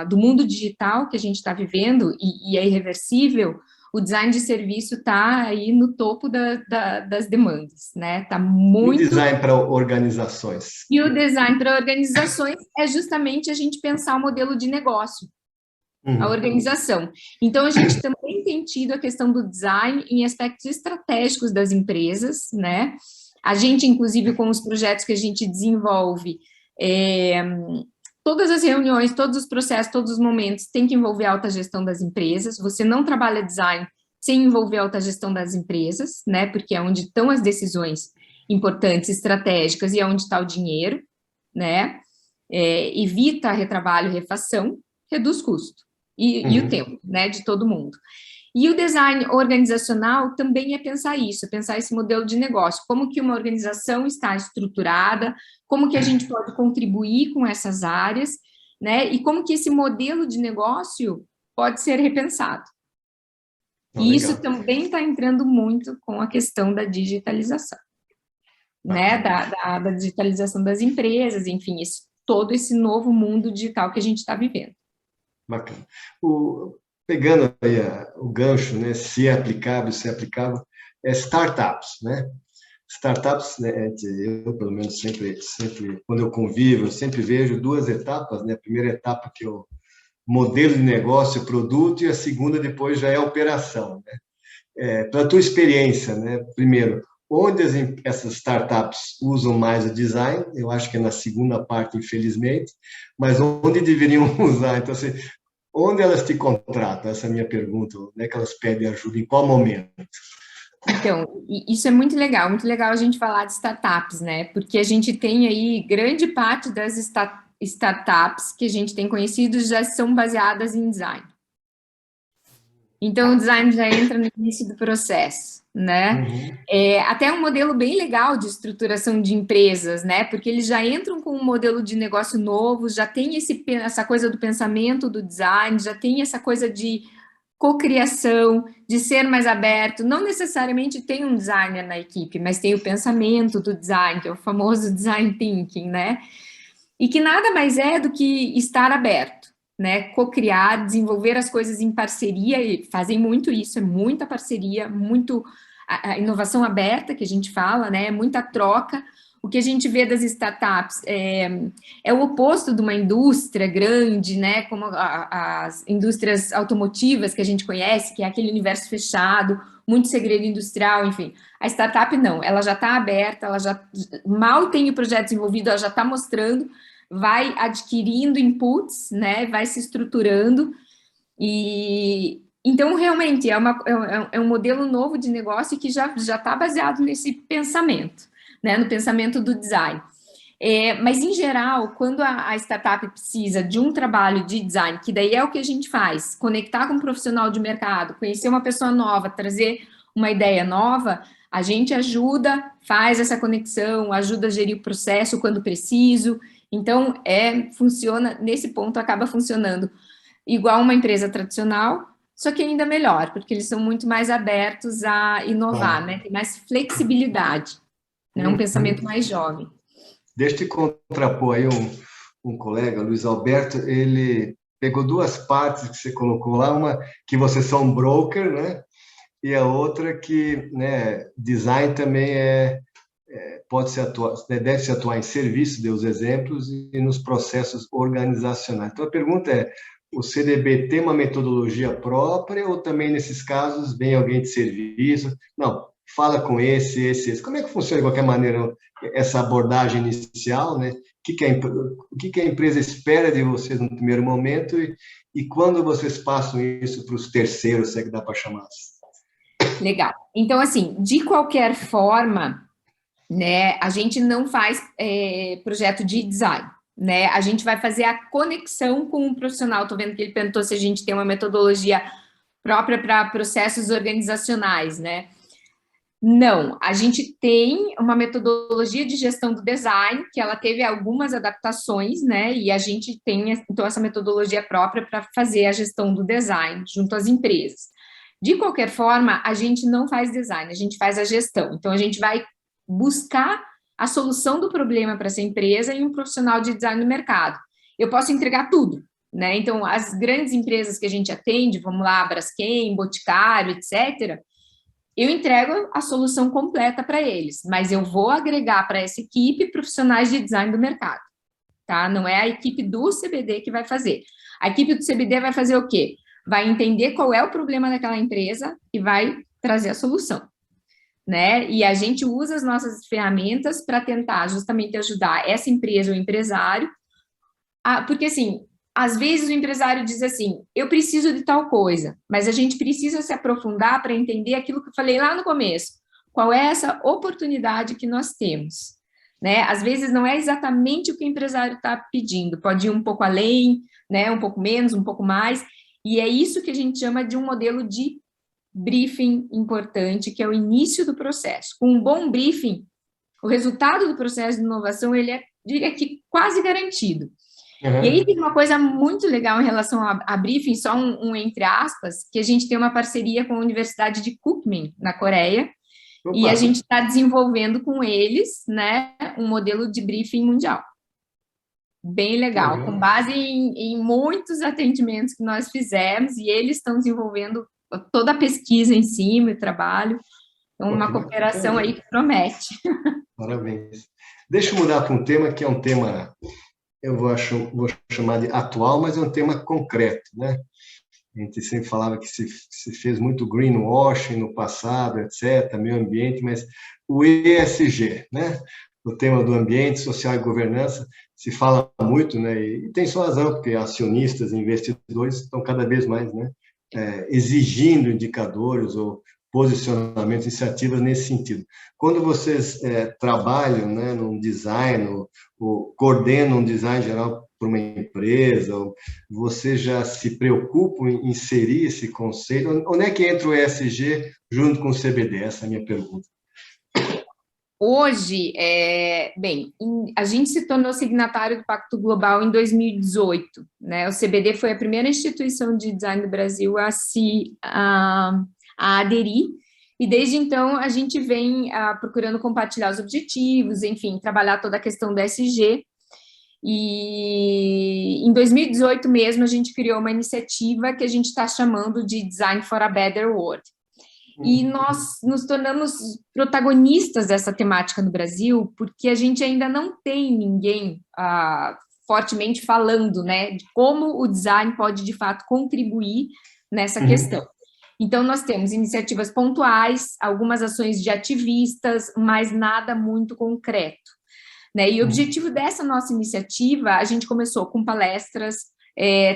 [SPEAKER 3] do mundo digital que a gente está vivendo, e é irreversível, o design de serviço está aí no topo das demandas, né? Está
[SPEAKER 2] E o
[SPEAKER 3] muito...
[SPEAKER 2] design para organizações?
[SPEAKER 3] E o design para organizações é justamente a gente pensar o modelo de negócio, a organização. Então, a gente também tem tido a questão do design em aspectos estratégicos das empresas, né? A gente, inclusive, com os projetos que a gente desenvolve, todas as reuniões, todos os processos, todos os momentos, tem que envolver a alta gestão das empresas. Você não trabalha design sem envolver a alta gestão das empresas, né? Porque é onde estão as decisões importantes, estratégicas, e é onde está o dinheiro, né? Evita retrabalho, refação, reduz custo. E o tempo, né, de todo mundo. E o design organizacional também é pensar isso, é pensar esse modelo de negócio, como que uma organização está estruturada, como que a gente pode contribuir com essas áreas, né, e como que esse modelo de negócio pode ser repensado. E isso também está entrando muito com a questão da digitalização, né, da digitalização das empresas, enfim, todo esse novo mundo digital que a gente está vivendo.
[SPEAKER 2] Bacana. Pegando aí o gancho, né, se é aplicável, startups, né? Startups, né, eu, pelo menos, sempre, quando eu convivo, eu sempre vejo duas etapas, né? A primeira etapa que é o modelo de negócio, produto, e a segunda depois já é a operação, né? Pela tua experiência, né? Primeiro, onde essas startups usam mais o design? Eu acho que é na segunda parte, infelizmente, mas onde deveriam usar? Então, assim, onde elas te contratam? Essa é a minha pergunta. Onde é que elas pedem ajuda? Em qual momento?
[SPEAKER 3] Então, isso é muito legal a gente falar de startups, né? Porque a gente tem aí grande parte das startups que a gente tem conhecido já são baseadas em design. Então, o design já entra no início do processo, né? Até um modelo bem legal de estruturação de empresas, né? Porque eles já entram com um modelo de negócio novo, já tem essa coisa do pensamento do design, já tem essa coisa de cocriação, de ser mais aberto. Não necessariamente tem um designer na equipe, mas tem o pensamento do design, que é o famoso design thinking, né? E que nada mais é do que estar aberto, né? Cocriar, desenvolver as coisas em parceria, e fazem muito isso, é muita parceria, muito a inovação aberta que a gente fala, né? Muita troca. O que a gente vê das startups é o oposto de uma indústria grande, né? Como as indústrias automotivas que a gente conhece, que é aquele universo fechado, muito segredo industrial, enfim. A startup não, ela já está aberta, ela já mal tem o projeto desenvolvido, ela já está mostrando, vai adquirindo inputs, né? Vai se estruturando e então realmente é um modelo novo de negócio que já está baseado nesse pensamento, né? No pensamento do design. Mas, em geral, quando a startup precisa de um trabalho de design, que daí é o que a gente faz, conectar com um profissional de mercado, conhecer uma pessoa nova, trazer uma ideia nova, a gente ajuda, faz essa conexão, ajuda a gerir o processo quando preciso. Então, funciona, nesse ponto, acaba funcionando igual uma empresa tradicional, só que ainda melhor, porque eles são muito mais abertos a inovar, né? Tem mais flexibilidade, né? Um pensamento mais jovem.
[SPEAKER 2] Deixa eu te contrapor aí um colega, Luiz Alberto, ele pegou duas partes que você colocou lá, uma que vocês são broker, né? E a outra que, né, design também pode se atuar, né, deve se atuar em serviço, deu os exemplos, e nos processos organizacionais. Então a pergunta é, o CDB tem uma metodologia própria ou também nesses casos vem alguém de serviço? Não, fala com esse. Como é que funciona de qualquer maneira essa abordagem inicial, né? O que a empresa espera de vocês no primeiro momento e quando vocês passam isso para os terceiros, se é que dá para chamar assim?
[SPEAKER 3] Legal. Então, assim, de qualquer forma, né, a gente não faz projeto de design, né? A gente vai fazer a conexão com o profissional. Estou vendo que ele perguntou se a gente tem uma metodologia própria para processos organizacionais, né? Não, a gente tem uma metodologia de gestão do design, que ela teve algumas adaptações, né? E a gente tem, então, essa metodologia própria para fazer a gestão do design junto às empresas. De qualquer forma, a gente não faz design, a gente faz a gestão. Então, a gente vai buscar a solução do problema para essa empresa e um profissional de design no mercado. Eu posso entregar tudo, né? Então, as grandes empresas que a gente atende, vamos lá, Braskem, Boticário, etc., eu entrego a solução completa para eles, mas eu vou agregar para essa equipe profissionais de design do mercado, tá? Não é a equipe do CBD que vai fazer. A equipe do CBD vai fazer o quê? Vai entender qual é o problema daquela empresa e vai trazer a solução, né? E a gente usa as nossas ferramentas para tentar justamente ajudar essa empresa ou empresário, porque assim, às vezes o empresário diz assim, eu preciso de tal coisa, mas a gente precisa se aprofundar para entender aquilo que eu falei lá no começo, qual é essa oportunidade que nós temos, né? Às vezes não é exatamente o que o empresário está pedindo, pode ir um pouco além, né? Um pouco menos, um pouco mais, e é isso que a gente chama de um modelo de briefing importante, que é o início do processo. Com um bom briefing, o resultado do processo de inovação, ele é, diria que, quase garantido.
[SPEAKER 2] Uhum.
[SPEAKER 3] E aí tem uma coisa muito legal em relação a briefing, só um entre aspas, que a gente tem uma parceria com a Universidade de Kookmin, na Coreia,
[SPEAKER 2] Opa.
[SPEAKER 3] e a gente está desenvolvendo com eles, né, um modelo de briefing mundial. Bem legal, com base em muitos atendimentos que nós fizemos, e eles estão desenvolvendo toda a pesquisa em cima, o trabalho, então uma cooperação aí que promete.
[SPEAKER 2] Parabéns. Deixa eu mudar para um tema que é um tema, eu vou chamar de atual, mas é um tema concreto, né? A gente sempre falava que se fez muito greenwashing no passado, etc., meio ambiente, mas o ESG, né? O tema do ambiente, social e governança, se fala muito, né? E tem sua razão, porque acionistas e investidores estão cada vez mais, né, exigindo indicadores ou posicionamentos, iniciativas nesse sentido. Quando vocês trabalham, né, num design, ou coordenam um design geral para uma empresa, ou você já se preocupa em inserir esse conceito? Onde é que entra o ESG junto com o CBD? Essa é a minha pergunta.
[SPEAKER 3] Hoje, bem, a gente se tornou signatário do Pacto Global em 2018, né? O CBD foi a primeira instituição de design do Brasil a aderir, e desde então a gente vem procurando compartilhar os objetivos, enfim, trabalhar toda a questão do ESG, e em 2018 mesmo a gente criou uma iniciativa que a gente está chamando de Design for a Better World. E nós nos tornamos protagonistas dessa temática no Brasil, porque a gente ainda não tem ninguém fortemente falando, né, de como o design pode, de fato, contribuir nessa questão. Então, nós temos iniciativas pontuais, algumas ações de ativistas, mas nada muito concreto, né? E o objetivo dessa nossa iniciativa, a gente começou com palestras,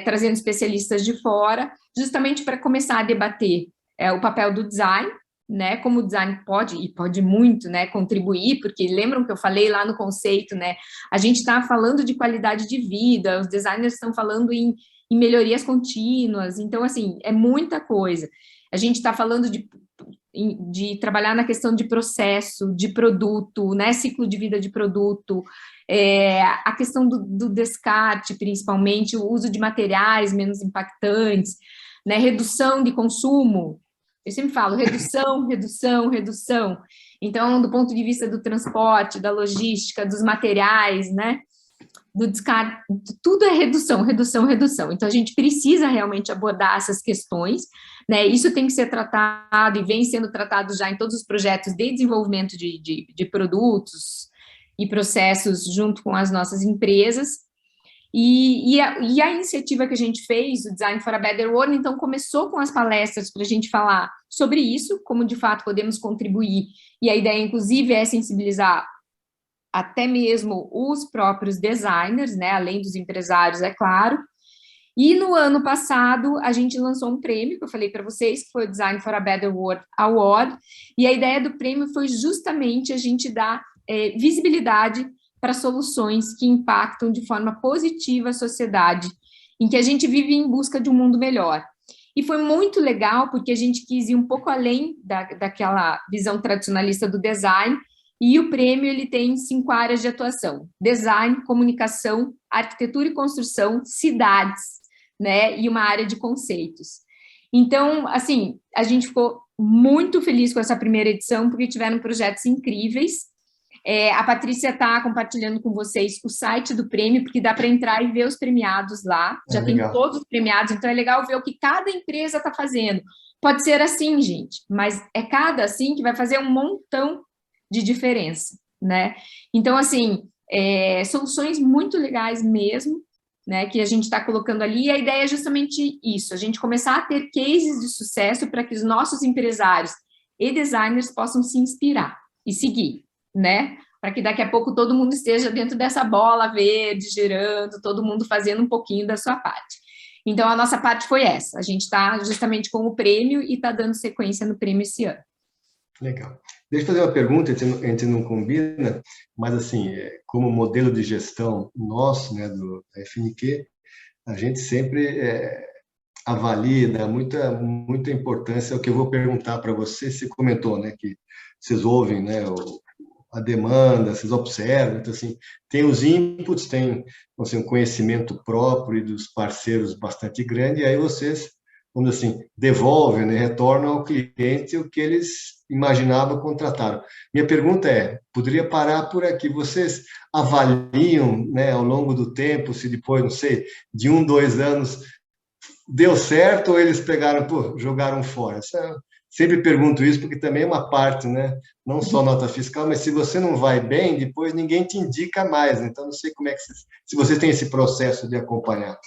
[SPEAKER 3] trazendo especialistas de fora, justamente para começar a debater o papel do design, né, como o design pode muito, né, contribuir, porque lembram que eu falei lá no conceito, né, a gente está falando de qualidade de vida, os designers estão falando em melhorias contínuas, então, assim, é muita coisa. A gente está falando de trabalhar na questão de processo, de produto, né, ciclo de vida de produto, a questão do descarte, principalmente, o uso de materiais menos impactantes, né, redução de consumo. Eu sempre falo redução, redução, redução. Então, do ponto de vista do transporte, da logística, dos materiais, né, do descarte, tudo é redução, redução, redução. Então, a gente precisa realmente abordar essas questões, né, isso tem que ser tratado e vem sendo tratado já em todos os projetos de desenvolvimento de produtos e processos junto com as nossas empresas. E a iniciativa que a gente fez, o Design for a Better World, então começou com as palestras para a gente falar sobre isso, como de fato podemos contribuir, e a ideia inclusive é sensibilizar até mesmo os próprios designers, né, além dos empresários, é claro. E no ano passado a gente lançou um prêmio, que eu falei para vocês, que foi o Design for a Better World Award, e a ideia do prêmio foi justamente a gente dar visibilidade para soluções que impactam de forma positiva a sociedade, em que a gente vive em busca de um mundo melhor. E foi muito legal, porque a gente quis ir um pouco além daquela visão tradicionalista do design, e o prêmio ele tem 5 áreas de atuação: design, comunicação, arquitetura e construção, cidades, né, e uma área de conceitos. Então, assim, a gente ficou muito feliz com essa primeira edição, porque tiveram projetos incríveis. A Patrícia está compartilhando com vocês o site do prêmio, porque dá para entrar e ver os premiados lá. Já tem todos os premiados, então é legal ver o que cada empresa está fazendo. Pode ser assim, gente, mas é cada assim que vai fazer um montão de diferença, né? Então, assim, soluções muito legais mesmo, né, que a gente está colocando ali, e a ideia é justamente isso, a gente começar a ter cases de sucesso para que os nossos empresários e designers possam se inspirar e seguir, né, para que daqui a pouco todo mundo esteja dentro dessa bola verde, girando, todo mundo fazendo um pouquinho da sua parte. Então, a nossa parte foi essa, a gente está justamente com o prêmio e está dando sequência no prêmio esse ano.
[SPEAKER 2] Legal. Deixa eu fazer uma pergunta, a gente não combina, mas assim, como modelo de gestão nosso, né, da FNQ, a gente sempre avalia, dá muita importância ao que eu vou perguntar para você. Você comentou, né, que vocês ouvem, né, a demanda, vocês observam, então assim, tem os inputs, tem assim, um conhecimento próprio e dos parceiros bastante grande, e aí vocês, vamos dizer assim, devolvem, né, retornam ao cliente o que eles imaginavam, contrataram. Minha pergunta poderia parar por aqui, vocês avaliam, né, ao longo do tempo, se depois, não sei, de 1, 2 anos, deu certo ou eles pegaram, jogaram fora? Sempre pergunto isso porque também é uma parte, né, não só nota fiscal, mas se você não vai bem, depois ninguém te indica mais, né? Então não sei como é que se vocês têm esse processo de acompanhar.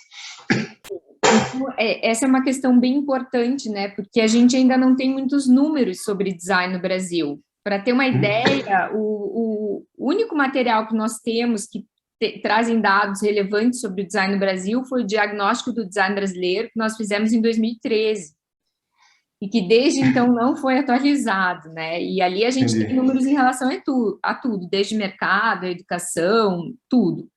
[SPEAKER 3] Essa é uma questão bem importante, né? Porque a gente ainda não tem muitos números sobre design no Brasil. Para ter uma ideia, o único material que nós temos que trazem dados relevantes sobre o design no Brasil foi o diagnóstico do design brasileiro que nós fizemos em 2013. E que desde então não foi atualizado, né? E ali a gente tem números em relação a tudo, desde mercado, educação, tudo.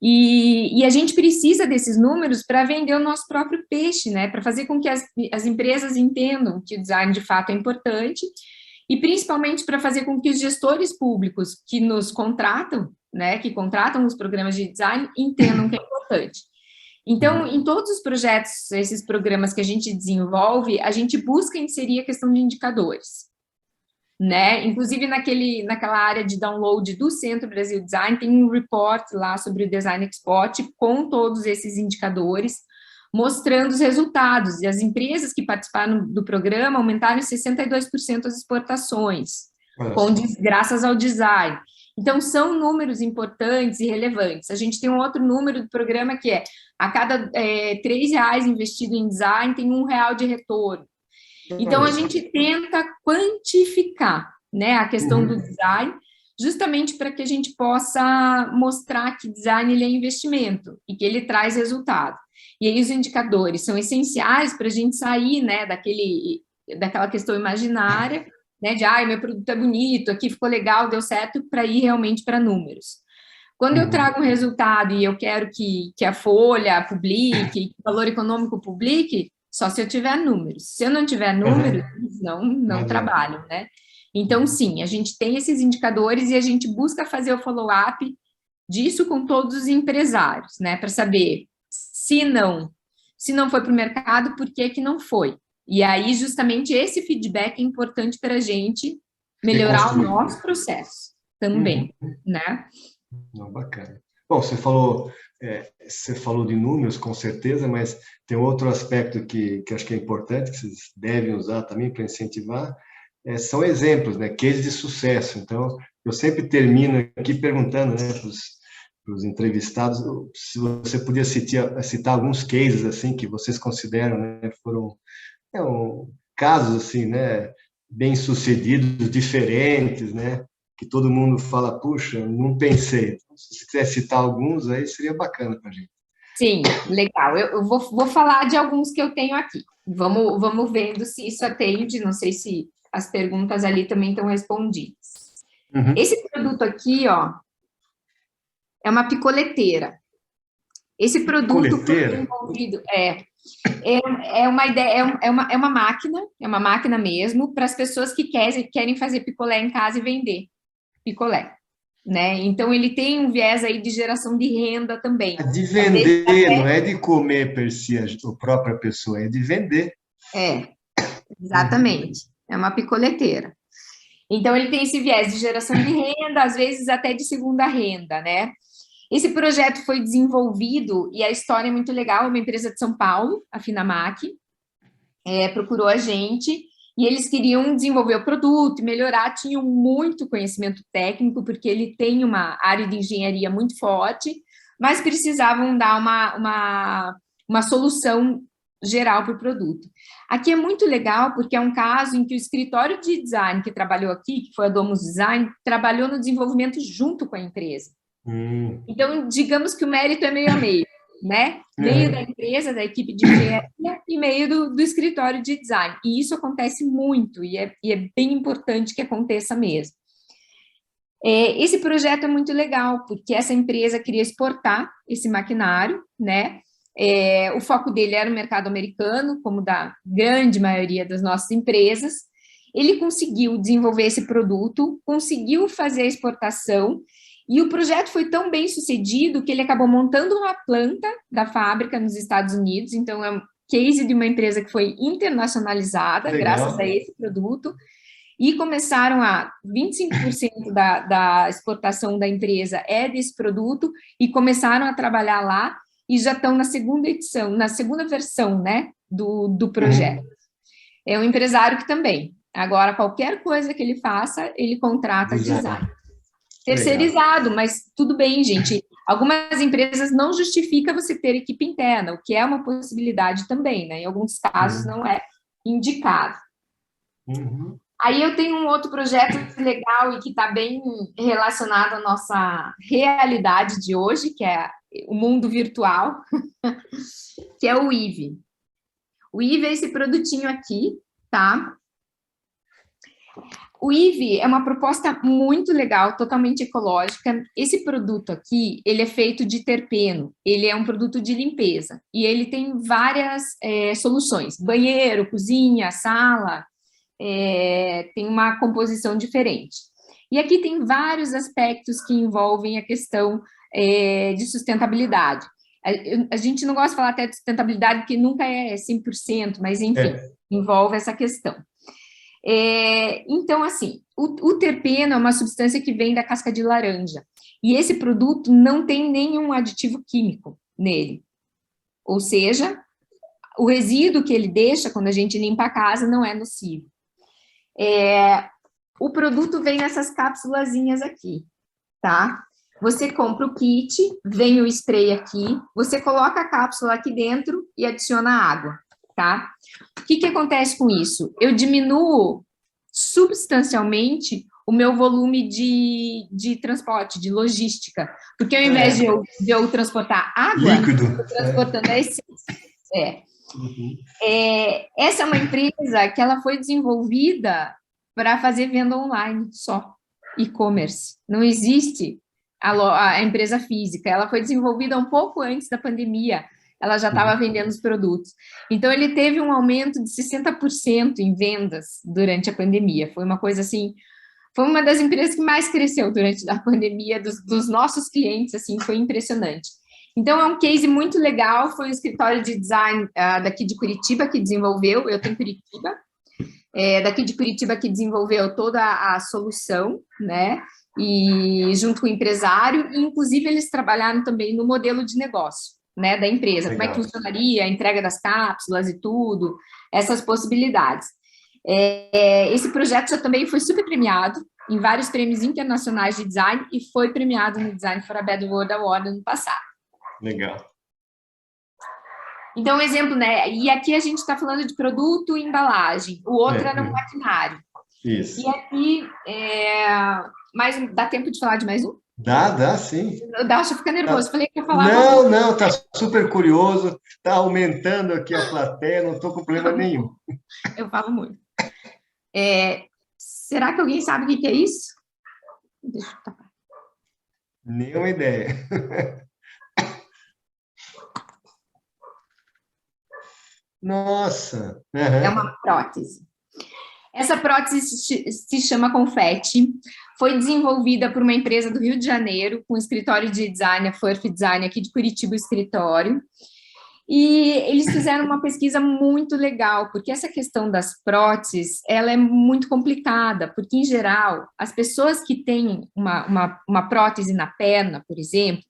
[SPEAKER 3] E a gente precisa desses números para vender o nosso próprio peixe, né? Para fazer com que as empresas entendam que o design de fato é importante e principalmente para fazer com que os gestores públicos que nos contratam, né? Que contratam os programas de design, entendam que é importante. Então, em todos os projetos, esses programas que a gente desenvolve, a gente busca inserir a questão de indicadores, né? Inclusive, naquela área de download do Centro Brasil Design, tem um report lá sobre o Design Export com todos esses indicadores, mostrando os resultados. E as empresas que participaram do programa aumentaram em 62% as exportações, graças ao design. Então, são números importantes e relevantes. A gente tem um outro número do programa que a cada R$3 investido em design, tem R$1 de retorno. Então, a gente tenta quantificar, né, a questão do design, justamente para que a gente possa mostrar que design ele é investimento e que ele traz resultado. E aí, os indicadores são essenciais para a gente sair, né, daquela questão imaginária, né, de, meu produto é bonito, aqui ficou legal, deu certo, para ir realmente para números. Quando eu trago um resultado e eu quero que a Folha publique, que o Valor Econômico publique, só se eu tiver números. Se eu não tiver números, não trabalho, né? Então, sim, a gente tem esses indicadores e a gente busca fazer o follow-up disso com todos os empresários, né? Para saber se não foi para o mercado, por que não foi? E aí, justamente, esse feedback é importante para a gente melhorar o nosso processo também, né?
[SPEAKER 2] Não, bacana. Bom, você falou de números, com certeza, mas tem outro aspecto que acho que é importante, que vocês devem usar também para incentivar, são exemplos, né? Cases de sucesso. Então, eu sempre termino aqui perguntando, né, para os entrevistados, se você podia citar alguns cases assim que vocês consideram, né, foram casos assim, né, bem-sucedidos, diferentes, né, que todo mundo fala, puxa, não pensei. Então, se você quiser citar alguns, aí seria bacana para a gente.
[SPEAKER 3] Sim, legal. Eu vou falar de alguns que eu tenho aqui. Vamos vendo se isso atende, não sei se as perguntas ali também estão respondidas. Esse produto aqui, é uma picoleteira. Esse produto foi desenvolvido... É uma ideia, é uma máquina mesmo, para as pessoas que querem fazer picolé em casa e vender picolé, né? Então, ele tem um viés aí de geração de renda também.
[SPEAKER 2] É de vender, não é de comer per si, a própria pessoa, é de vender.
[SPEAKER 3] Exatamente. É uma picoleteira. Então, ele tem esse viés de geração de renda, às vezes até de segunda renda, né? Esse projeto foi desenvolvido, e a história é muito legal, é uma empresa de São Paulo, a Finamac, procurou a gente, e eles queriam desenvolver o produto e melhorar, tinham muito conhecimento técnico, porque ele tem uma área de engenharia muito forte, mas precisavam dar uma solução geral para o produto. Aqui é muito legal, porque é um caso em que o escritório de design que trabalhou aqui, que foi a Domus Design, trabalhou no desenvolvimento junto com a empresa. Então, digamos que o mérito é meio a meio, né? Meio da empresa, da equipe de engenharia e meio do escritório de design. E isso acontece muito, e é bem importante que aconteça mesmo. Esse projeto é muito legal, porque essa empresa queria exportar esse maquinário, né? O foco dele era o mercado americano, como da grande maioria das nossas empresas. Ele conseguiu desenvolver esse produto, conseguiu fazer a exportação, e o projeto foi tão bem sucedido que ele acabou montando uma planta da fábrica nos Estados Unidos. Então, é um case de uma empresa que foi internacionalizada, graças a esse produto, e começaram 25% da exportação da empresa é desse produto, e começaram a trabalhar lá, e já estão na segunda edição, na segunda versão, né, do projeto. É um empresário que também, agora, qualquer coisa que ele faça, ele contrata design. Terceirizado, mas tudo bem, gente. Algumas empresas não justificam você ter equipe interna, o que é uma possibilidade também, né? Em alguns casos não é indicado. Aí eu tenho um outro projeto legal e que está bem relacionado à nossa realidade de hoje, que é o mundo virtual, que é o Weave. O Weave é esse produtinho aqui, tá? O Weave é uma proposta muito legal, totalmente ecológica. Esse produto aqui, ele é feito de terpeno, ele é um produto de limpeza, e ele tem várias soluções, banheiro, cozinha, sala, tem uma composição diferente. E aqui tem vários aspectos que envolvem a questão de sustentabilidade. A gente não gosta de falar até de sustentabilidade, porque nunca é 100%, mas enfim, envolve essa questão. Então, assim, o terpeno é uma substância que vem da casca de laranja, e esse produto não tem nenhum aditivo químico nele, ou seja, o resíduo que ele deixa quando a gente limpa a casa não é nocivo. O produto vem nessas cápsulazinhas aqui, tá? Você compra o kit, vem o spray aqui, você coloca a cápsula aqui dentro e adiciona água, tá? O que acontece com isso? Eu diminuo substancialmente o meu volume de transporte, de logística, porque ao invés de eu transportar água,
[SPEAKER 2] líquido,
[SPEAKER 3] eu estou transportando a essência. Essa é uma empresa que ela foi desenvolvida para fazer venda online só, e-commerce. Não existe a empresa física, ela foi desenvolvida um pouco antes da pandemia, ela já estava vendendo os produtos. Então, ele teve um aumento de 60% em vendas durante a pandemia. Foi uma coisa assim, foi uma das empresas que mais cresceu durante a pandemia, dos nossos clientes, assim, foi impressionante. Então, é um case muito legal, foi um escritório de design daqui de Curitiba que desenvolveu, eu tenho Curitiba, daqui de Curitiba que desenvolveu toda a solução, né, e junto com o empresário, e inclusive eles trabalharam também no modelo de negócio, né, da empresa, legal. Como é que funcionaria a entrega das cápsulas e tudo, essas possibilidades. Esse projeto já também foi super premiado em vários prêmios internacionais de design e foi premiado no Design for a Better World Award ano passado.
[SPEAKER 2] Legal.
[SPEAKER 3] Então, um exemplo, né? E aqui a gente está falando de produto e embalagem. O outro era um maquinário.
[SPEAKER 2] Isso.
[SPEAKER 3] E aqui, dá tempo de falar de mais um?
[SPEAKER 2] Dá sim.
[SPEAKER 3] O Dalcha fica nervoso. Falei que ia falar.
[SPEAKER 2] Não, tá super curioso. Tá aumentando aqui a plateia, não estou com problema nenhum.
[SPEAKER 3] Eu falo muito. Será que alguém sabe o que é isso? Deixa eu tapar.
[SPEAKER 2] Nenhuma ideia. Nossa! Uhum.
[SPEAKER 3] É uma prótese. Essa prótese se chama Confetti, foi desenvolvida por uma empresa do Rio de Janeiro, com escritório de design, a Furf Design, aqui de Curitiba, o escritório. E eles fizeram uma pesquisa muito legal, porque essa questão das próteses, ela é muito complicada, porque, em geral, as pessoas que têm uma prótese na perna, por exemplo,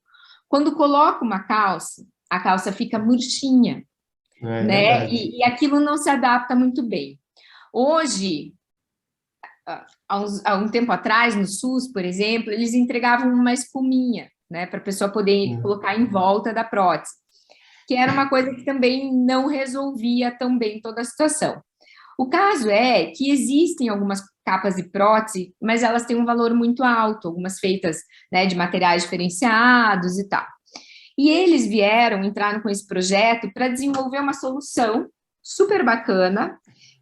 [SPEAKER 3] quando colocam uma calça, a calça fica murchinha,
[SPEAKER 2] É
[SPEAKER 3] né?
[SPEAKER 2] verdade.
[SPEAKER 3] E aquilo não se adapta muito bem. Hoje, há um tempo atrás, no SUS, por exemplo, eles entregavam uma espuminha, né, para a pessoa poder colocar em volta da prótese, que era uma coisa que também não resolvia tão bem toda a situação. O caso é que existem algumas capas de prótese, mas elas têm um valor muito alto, algumas feitas, né, de materiais diferenciados e tal. E eles entraram com esse projeto para desenvolver uma solução super bacana,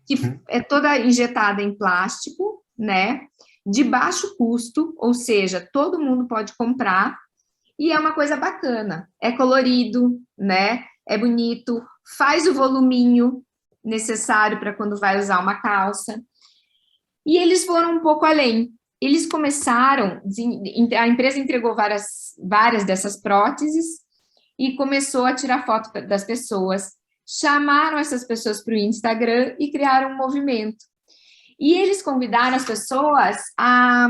[SPEAKER 3] que é toda injetada em plástico, né, de baixo custo, ou seja, todo mundo pode comprar, e é uma coisa bacana, é colorido, né, é bonito, faz o voluminho necessário para quando vai usar uma calça, e eles foram um pouco além. Eles começaram, a empresa entregou várias dessas próteses e começou a tirar foto das pessoas, chamaram essas pessoas para o Instagram e criaram um movimento. E eles convidaram as pessoas a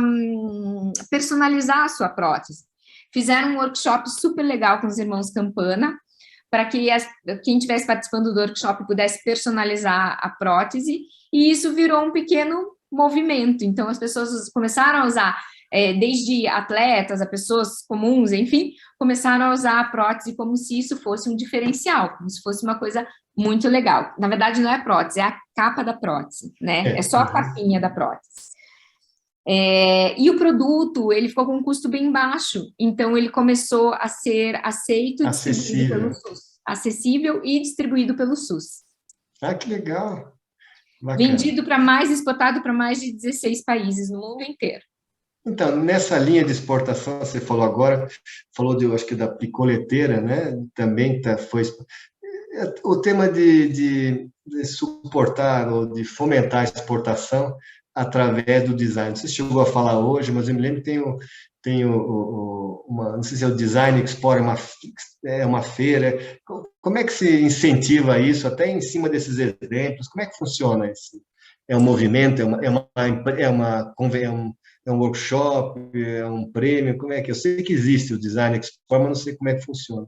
[SPEAKER 3] personalizar a sua prótese. Fizeram um workshop super legal com os irmãos Campana, para que quem estivesse participando do workshop pudesse personalizar a prótese, e isso virou um pequeno movimento. Então, as pessoas começaram a usar, desde atletas a pessoas comuns, enfim, começaram a usar a prótese como se isso fosse um diferencial, como se fosse uma coisa muito legal. Na verdade, não é a prótese, é a capa da prótese, né? É só a capinha da prótese. E o produto, ele ficou com um custo bem baixo, então ele começou a ser aceito, distribuído pelo SUS, acessível e distribuído pelo SUS.
[SPEAKER 2] Ah, que legal! Bacana.
[SPEAKER 3] Vendido exportado para mais de 16 países no mundo inteiro.
[SPEAKER 2] Então, nessa linha de exportação, você falou agora, acho que da picoleteira, né? Também foi o tema de suportar ou de fomentar a exportação através do design. Você chegou a falar hoje, mas eu me lembro que tem não sei se é o Design Expo, é uma feira. Como é que se incentiva isso, até em cima desses exemplos? Como é que funciona isso? É um movimento, é um workshop, é um prêmio? Como é que? Eu sei que existe o Design Expo, mas não sei como é que funciona.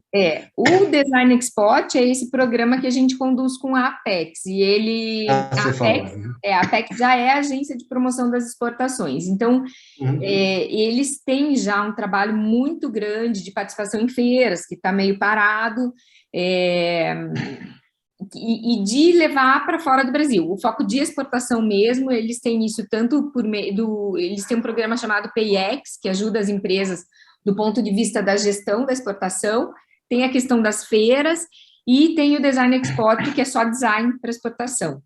[SPEAKER 3] O Design Export é esse programa que a gente conduz com a Apex, e ele... A Apex já é a agência de promoção das exportações, então eles têm já um trabalho muito grande de participação em feiras, que está meio parado, e de levar para fora do Brasil. O foco de exportação mesmo, eles têm isso tanto por meio eles têm um programa chamado PayEx, que ajuda as empresas do ponto de vista da gestão da exportação, tem a questão das feiras, e tem o Design Export, que é só design para exportação.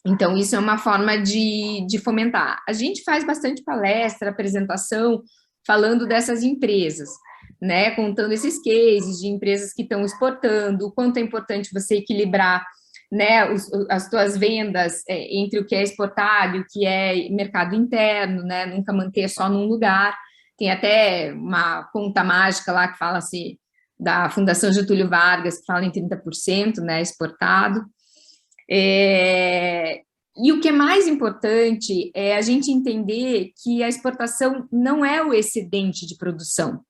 [SPEAKER 3] Então, isso é uma forma de fomentar. A gente faz bastante palestra, apresentação, falando dessas empresas, né, contando esses cases de empresas que estão exportando, o quanto é importante você equilibrar, né, as tuas vendas entre o que é exportado e o que é mercado interno, né, nunca manter só num lugar. Tem até uma conta mágica lá que fala-se da Fundação Getúlio Vargas, que fala em 30%, né, exportado. E o que é mais importante é a gente entender que a exportação não é o excedente de produção.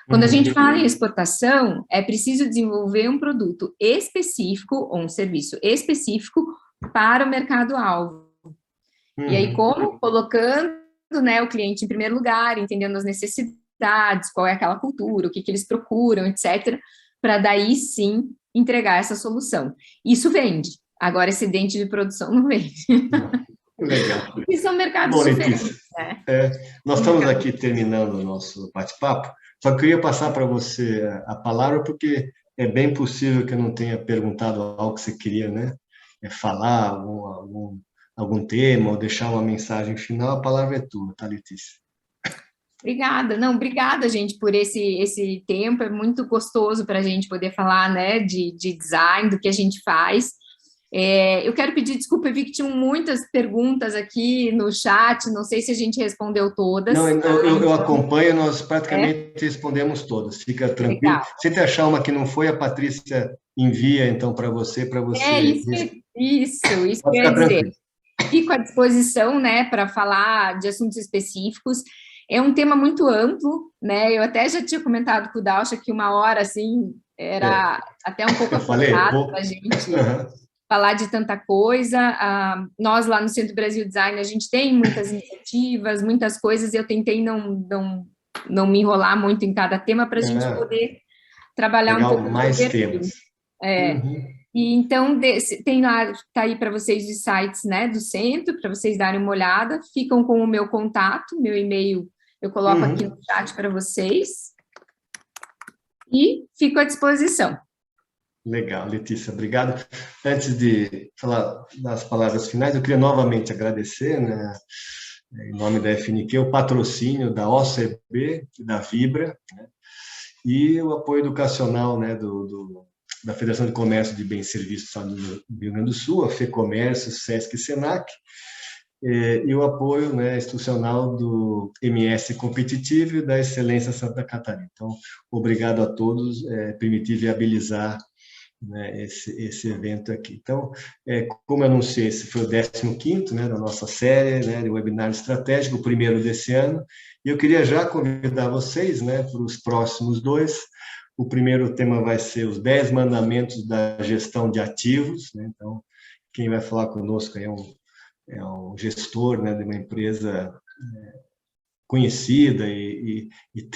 [SPEAKER 3] Quando a gente fala em exportação, é preciso desenvolver um produto específico ou um serviço específico para o mercado-alvo. E aí, como? Colocando, né, o cliente em primeiro lugar, entendendo as necessidades, qual é aquela cultura, o que eles procuram, etc., para daí sim entregar essa solução. Isso vende. Agora, excedente de produção não vende.
[SPEAKER 2] Legal.
[SPEAKER 3] E são mercados diferentes, né?
[SPEAKER 2] Nós estamos aqui terminando o nosso bate-papo. Só queria passar para você a palavra, porque é bem possível que eu não tenha perguntado algo que você queria, né? Falar algum tema ou deixar uma mensagem final. A palavra é tua, tá, Letícia?
[SPEAKER 3] Obrigada. Não, obrigada, gente, por esse tempo. É muito gostoso para a gente poder falar, né, de design, do que a gente faz. Eu quero pedir desculpa, eu vi que tinham muitas perguntas aqui no chat, não sei se a gente respondeu todas.
[SPEAKER 2] Não, eu acompanho, nós praticamente respondemos todas, fica tranquilo.
[SPEAKER 3] Legal.
[SPEAKER 2] Se você achar uma que não foi, a Patrícia envia, então, para você...
[SPEAKER 3] Isso
[SPEAKER 2] Pode
[SPEAKER 3] que eu ia
[SPEAKER 2] ficar
[SPEAKER 3] dizer.
[SPEAKER 2] tranquilo.
[SPEAKER 3] Fico à disposição, né, para falar de assuntos específicos. É um tema muito amplo, né? Eu até já tinha comentado com o Dalcha que 1 hora, assim, era até um pouco
[SPEAKER 2] Eu falei,
[SPEAKER 3] apertado para a gente
[SPEAKER 2] Uhum.
[SPEAKER 3] falar de tanta coisa. Nós, lá no Centro Brasil Design, a gente tem muitas iniciativas, muitas coisas, e eu tentei não me enrolar muito em cada tema para a gente poder trabalhar um
[SPEAKER 2] Legal,
[SPEAKER 3] pouco no
[SPEAKER 2] mais
[SPEAKER 3] overview.
[SPEAKER 2] temas. Uhum.
[SPEAKER 3] E então, tem lá, está aí para vocês os sites, né, do centro, para vocês darem uma olhada. Ficam com o meu contato, meu e-mail eu coloco aqui no chat para vocês. E fico à disposição.
[SPEAKER 2] Legal, Letícia, obrigado. Antes de falar das palavras finais, eu queria novamente agradecer, né, em nome da FNQ, o patrocínio da OCB e da Vibra, né, e o apoio educacional, né, da Federação de Comércio de Bens e Serviços do Estado do Rio Grande do Sul, a FEComércio, SESC e SENAC, e o apoio, né, institucional do MS Competitivo e da Excelência Santa Catarina. Então, obrigado a todos, permitir viabilizar, né, esse evento aqui. Então, como eu anunciei, esse foi o 15º, né, da nossa série, né, de webinar estratégico, o primeiro desse ano, e eu queria já convidar vocês, né, para os próximos 2. O primeiro tema vai ser os 10 mandamentos da gestão de ativos, né? Então, quem vai falar conosco é um gestor, né, de uma empresa conhecida e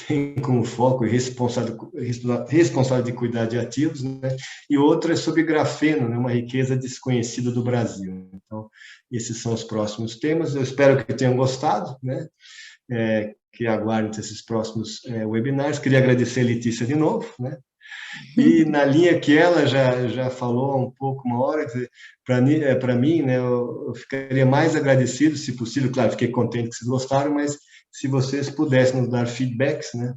[SPEAKER 2] tem como foco responsável de cuidar de ativos, né? E outra é sobre grafeno, né? Uma riqueza desconhecida do Brasil. Então, esses são os próximos temas. Eu espero que tenham gostado, né? Que aguardem esses próximos webinars. Queria agradecer a Letícia de novo, né? E na linha que ela já falou há um pouco, 1 hora, para mim, né, eu ficaria mais agradecido, se possível, claro, fiquei contente que vocês gostaram, mas se vocês pudessem nos dar feedbacks, né,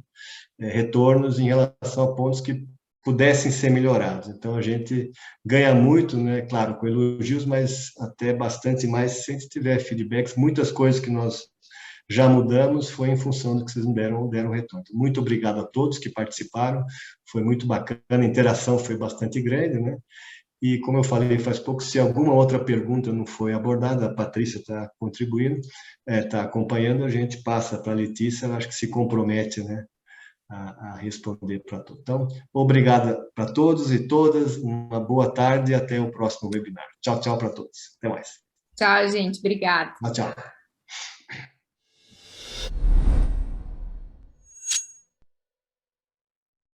[SPEAKER 2] retornos em relação a pontos que pudessem ser melhorados. Então, a gente ganha muito, né, claro, com elogios, mas até bastante mais se a gente tiver feedbacks. Muitas coisas que nós já mudamos foi em função do que vocês me deram retorno. Muito obrigado a todos que participaram, foi muito bacana, a interação foi bastante grande, né? E, como eu falei faz pouco, se alguma outra pergunta não foi abordada, a Patrícia está contribuindo, está acompanhando, a gente passa para a Letícia, ela acho que se compromete, né, a responder para todos. Então, obrigado para todos e todas, uma boa tarde e até o próximo webinar. Tchau, tchau para todos. Até mais.
[SPEAKER 3] Tchau, gente. Obrigada.
[SPEAKER 2] Tchau, tchau.